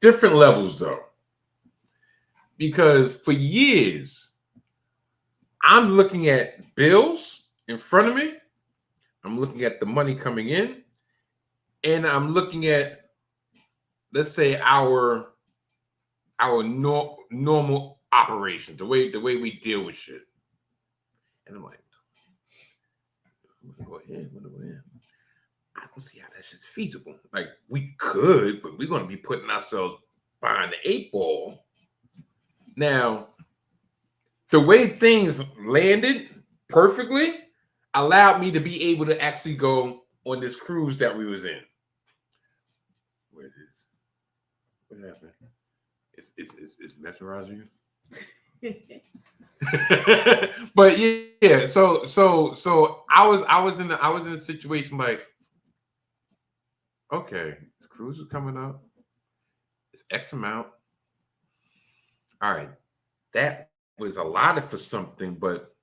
different levels though. Because for years, I'm looking at bills in front of me. I'm looking at the money coming in. And I'm looking at, let's say, our normal operations, the way we deal with shit. And I'm like, I'm gonna go ahead. I don't see how that shit's feasible. Like, we could, but we're gonna be putting ourselves behind the 8 ball. Now, the way things landed perfectly allowed me to be able to actually go on this cruise that we was in. Where it is? What happened? It's mesmerizing you. But yeah, so I was in a situation like, okay, this cruise is coming up. It's X amount. All right, that was allotted for something, but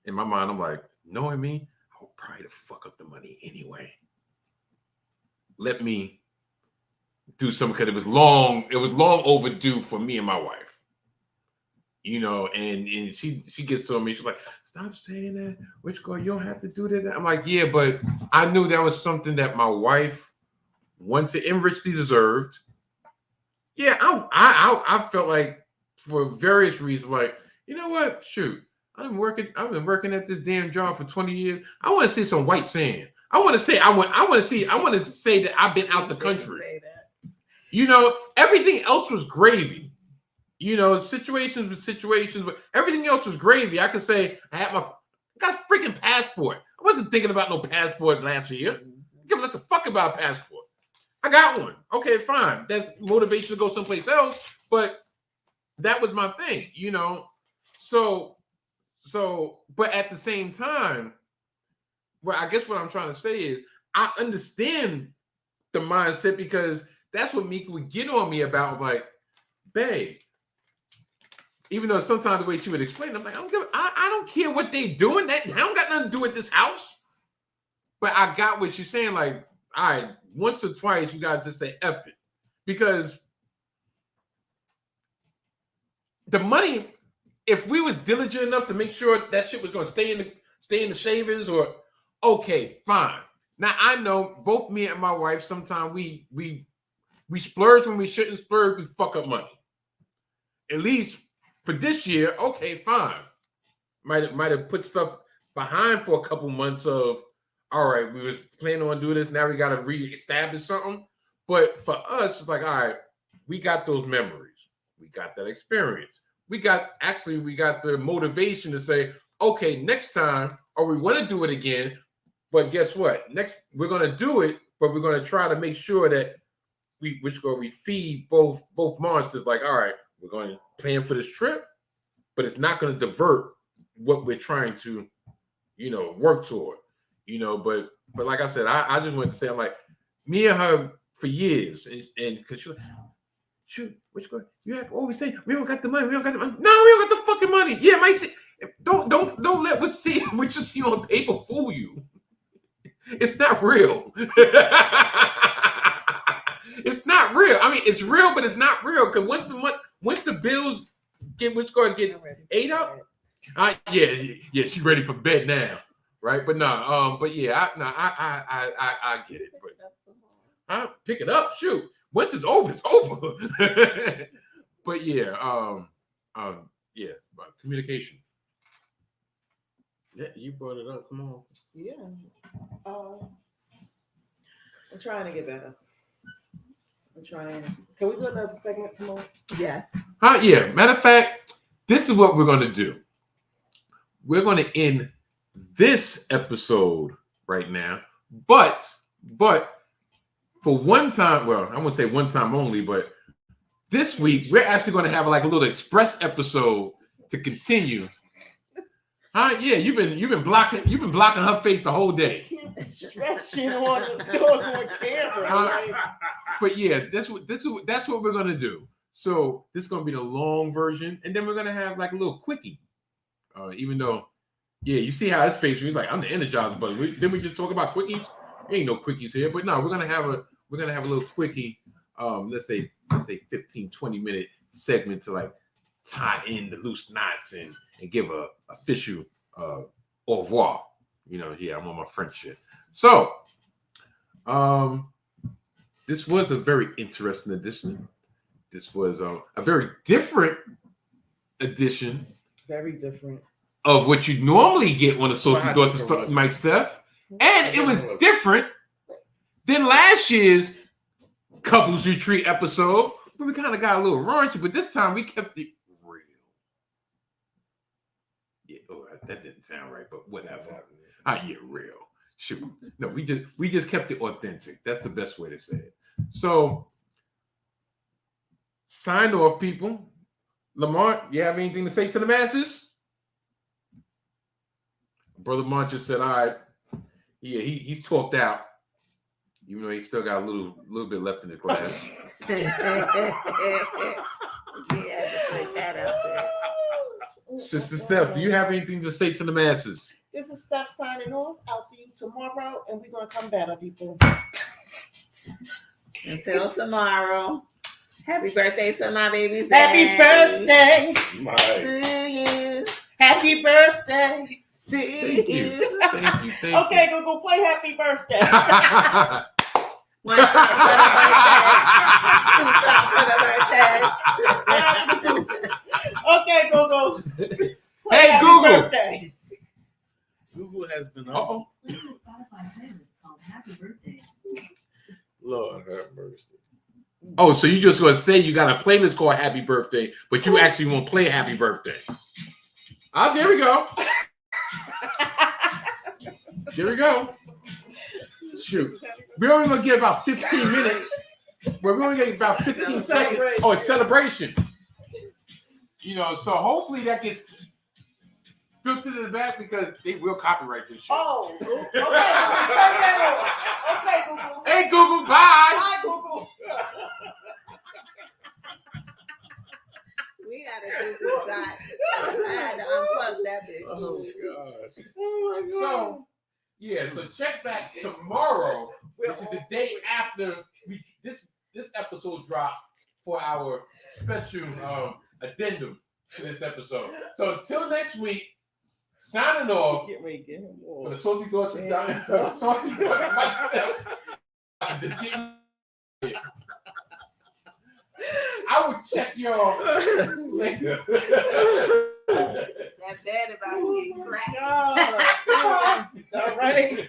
in my mind, I'm like, knowing me, I would probably fuck up the money anyway. Let me do something because it was long overdue for me and my wife. You know, and she gets on me. She's like, stop saying that. Which girl, you don't have to do that. I'm like, yeah, but I knew that was something that my wife wanted and richly deserved. Yeah, I felt like for various reasons, like, you know what? Shoot, I've been working at this damn job for 20 years. I want to see some white sand. I want to say that I've been out the country. You know, everything else was gravy. You know, situations with situations, but everything else was gravy. I could say I got a freaking passport. I wasn't thinking about no passport last year. Give us a fuck about a passport. I got one. Okay, fine. That's motivation to go someplace else, but that was my thing, you know. So, but at the same time, well, I guess what I'm trying to say is I understand the mindset because that's what Mika would get on me about, like, babe. Even though sometimes the way she would explain, I'm like, I don't care what they doing. That don't got nothing to do with this house. But I got what she's saying. Like, all right, once or twice, you guys just say F it. Because the money, if we was diligent enough to make sure that shit was going to stay in the shavings, or okay, fine. Now I know both me and my wife, sometimes we splurge when we shouldn't splurge. We fuck up money. At least for this year, okay, fine. Might have put stuff behind for a couple months of, all right, we was planning on doing this. Now we got to reestablish something. But for us, it's like, all right, we got those memories. We got that experience. We got the motivation to say, okay, next time, or we want to do it again. But guess what? Next, we're going to do it, but we're going to try to make sure that we feed both monsters. Like, all right, we're going to plan for this trip. but it's not going to divert what we're trying to, work toward, but like I said, I just want to say, I'm like, me and her for years, and because she's like, shoot, what you going? You have always say we don't got the money. We don't got the money. No, we don't got the fucking money. Yeah, might say, don't let what you see on paper fool you. It's not real. It's not real. I mean, it's real, but it's not real. Because once the bills get ate up, yeah, she's ready for bed now, right? But no, but yeah, I get it. But I pick it up. Shoot, once it's over, it's over. But yeah, about communication. Yeah, you brought it up. Come on. Yeah. I'm trying to get better. I'm trying. Can we do another segment tomorrow? Yes. Yeah. Matter of fact, this is what we're going to do. We're going to end this episode right now, but for one time, well, I won't say one time only, but this week we're actually going to have like a little express episode to continue. Yeah, you've been blocking her face the whole day. Stretching on camera. Right? But yeah, that's what we're gonna do. So this is gonna be the long version, and then we're gonna have like a little quickie. Even though, yeah, you see how his face. He's like, I'm the Energizer Bunny. Didn't we just talk about quickies? There ain't no quickies here, but no, we're gonna have a little quickie. Let's say 15, 20 minute segment to like tie in the loose knots and give a official au revoir. Yeah, I'm on my French shit. So, this was a very interesting edition. This was a very different edition. Very different. Of what you normally get on a Salty Daughter Mike Steph. And it was different than last year's Couples Retreat episode. But we kind of got a little raunchy, but this time we kept it real. Yeah, that didn't sound right, but whatever. Yeah, real. Shoot. No, we just kept it authentic. That's the best way to say it. So, sign off, people. Lamont, you have anything to say to the masses? Brother Lamont just said, all right. Yeah, he's talked out. Even though he still got a little bit left in his glass. Sister Steph, do you have anything to say to the masses? This is Steph signing off. I'll see you tomorrow, and we're going to come better, people. Until tomorrow. Happy birthday to my baby's Happy birthday to you. Happy birthday to Thank you. you. Thank you. Okay, Google, play Happy Birthday. One time for the birthday. 2 times for the birthday. Okay, Google. Play Hey, Happy Google. Birthday. Google has been on. Uh-oh. Happy birthday. Lord have mercy. Oh, so you just gonna say you got a playlist called Happy Birthday, but you actually won't play Happy Birthday. There we go. There we go. Shoot. We're only gonna get about 15 minutes. We're only getting about 15 seconds. Oh, it's celebration. So hopefully that gets filtered in the back because they will copyright this shit. Oh, okay. Turn that off. Okay, Google. Hey Google, bye. Bye, Google. We got to do this shot. I had to unplug that bitch. Oh God. Oh my God. So check back tomorrow, which is the day after this episode dropped for our special addendum to this episode. So until next week, signing off Get ready, get him for the off. Salty Daughter Mike Steph. I will check y'all later. That bed about to get cracked. God. All right.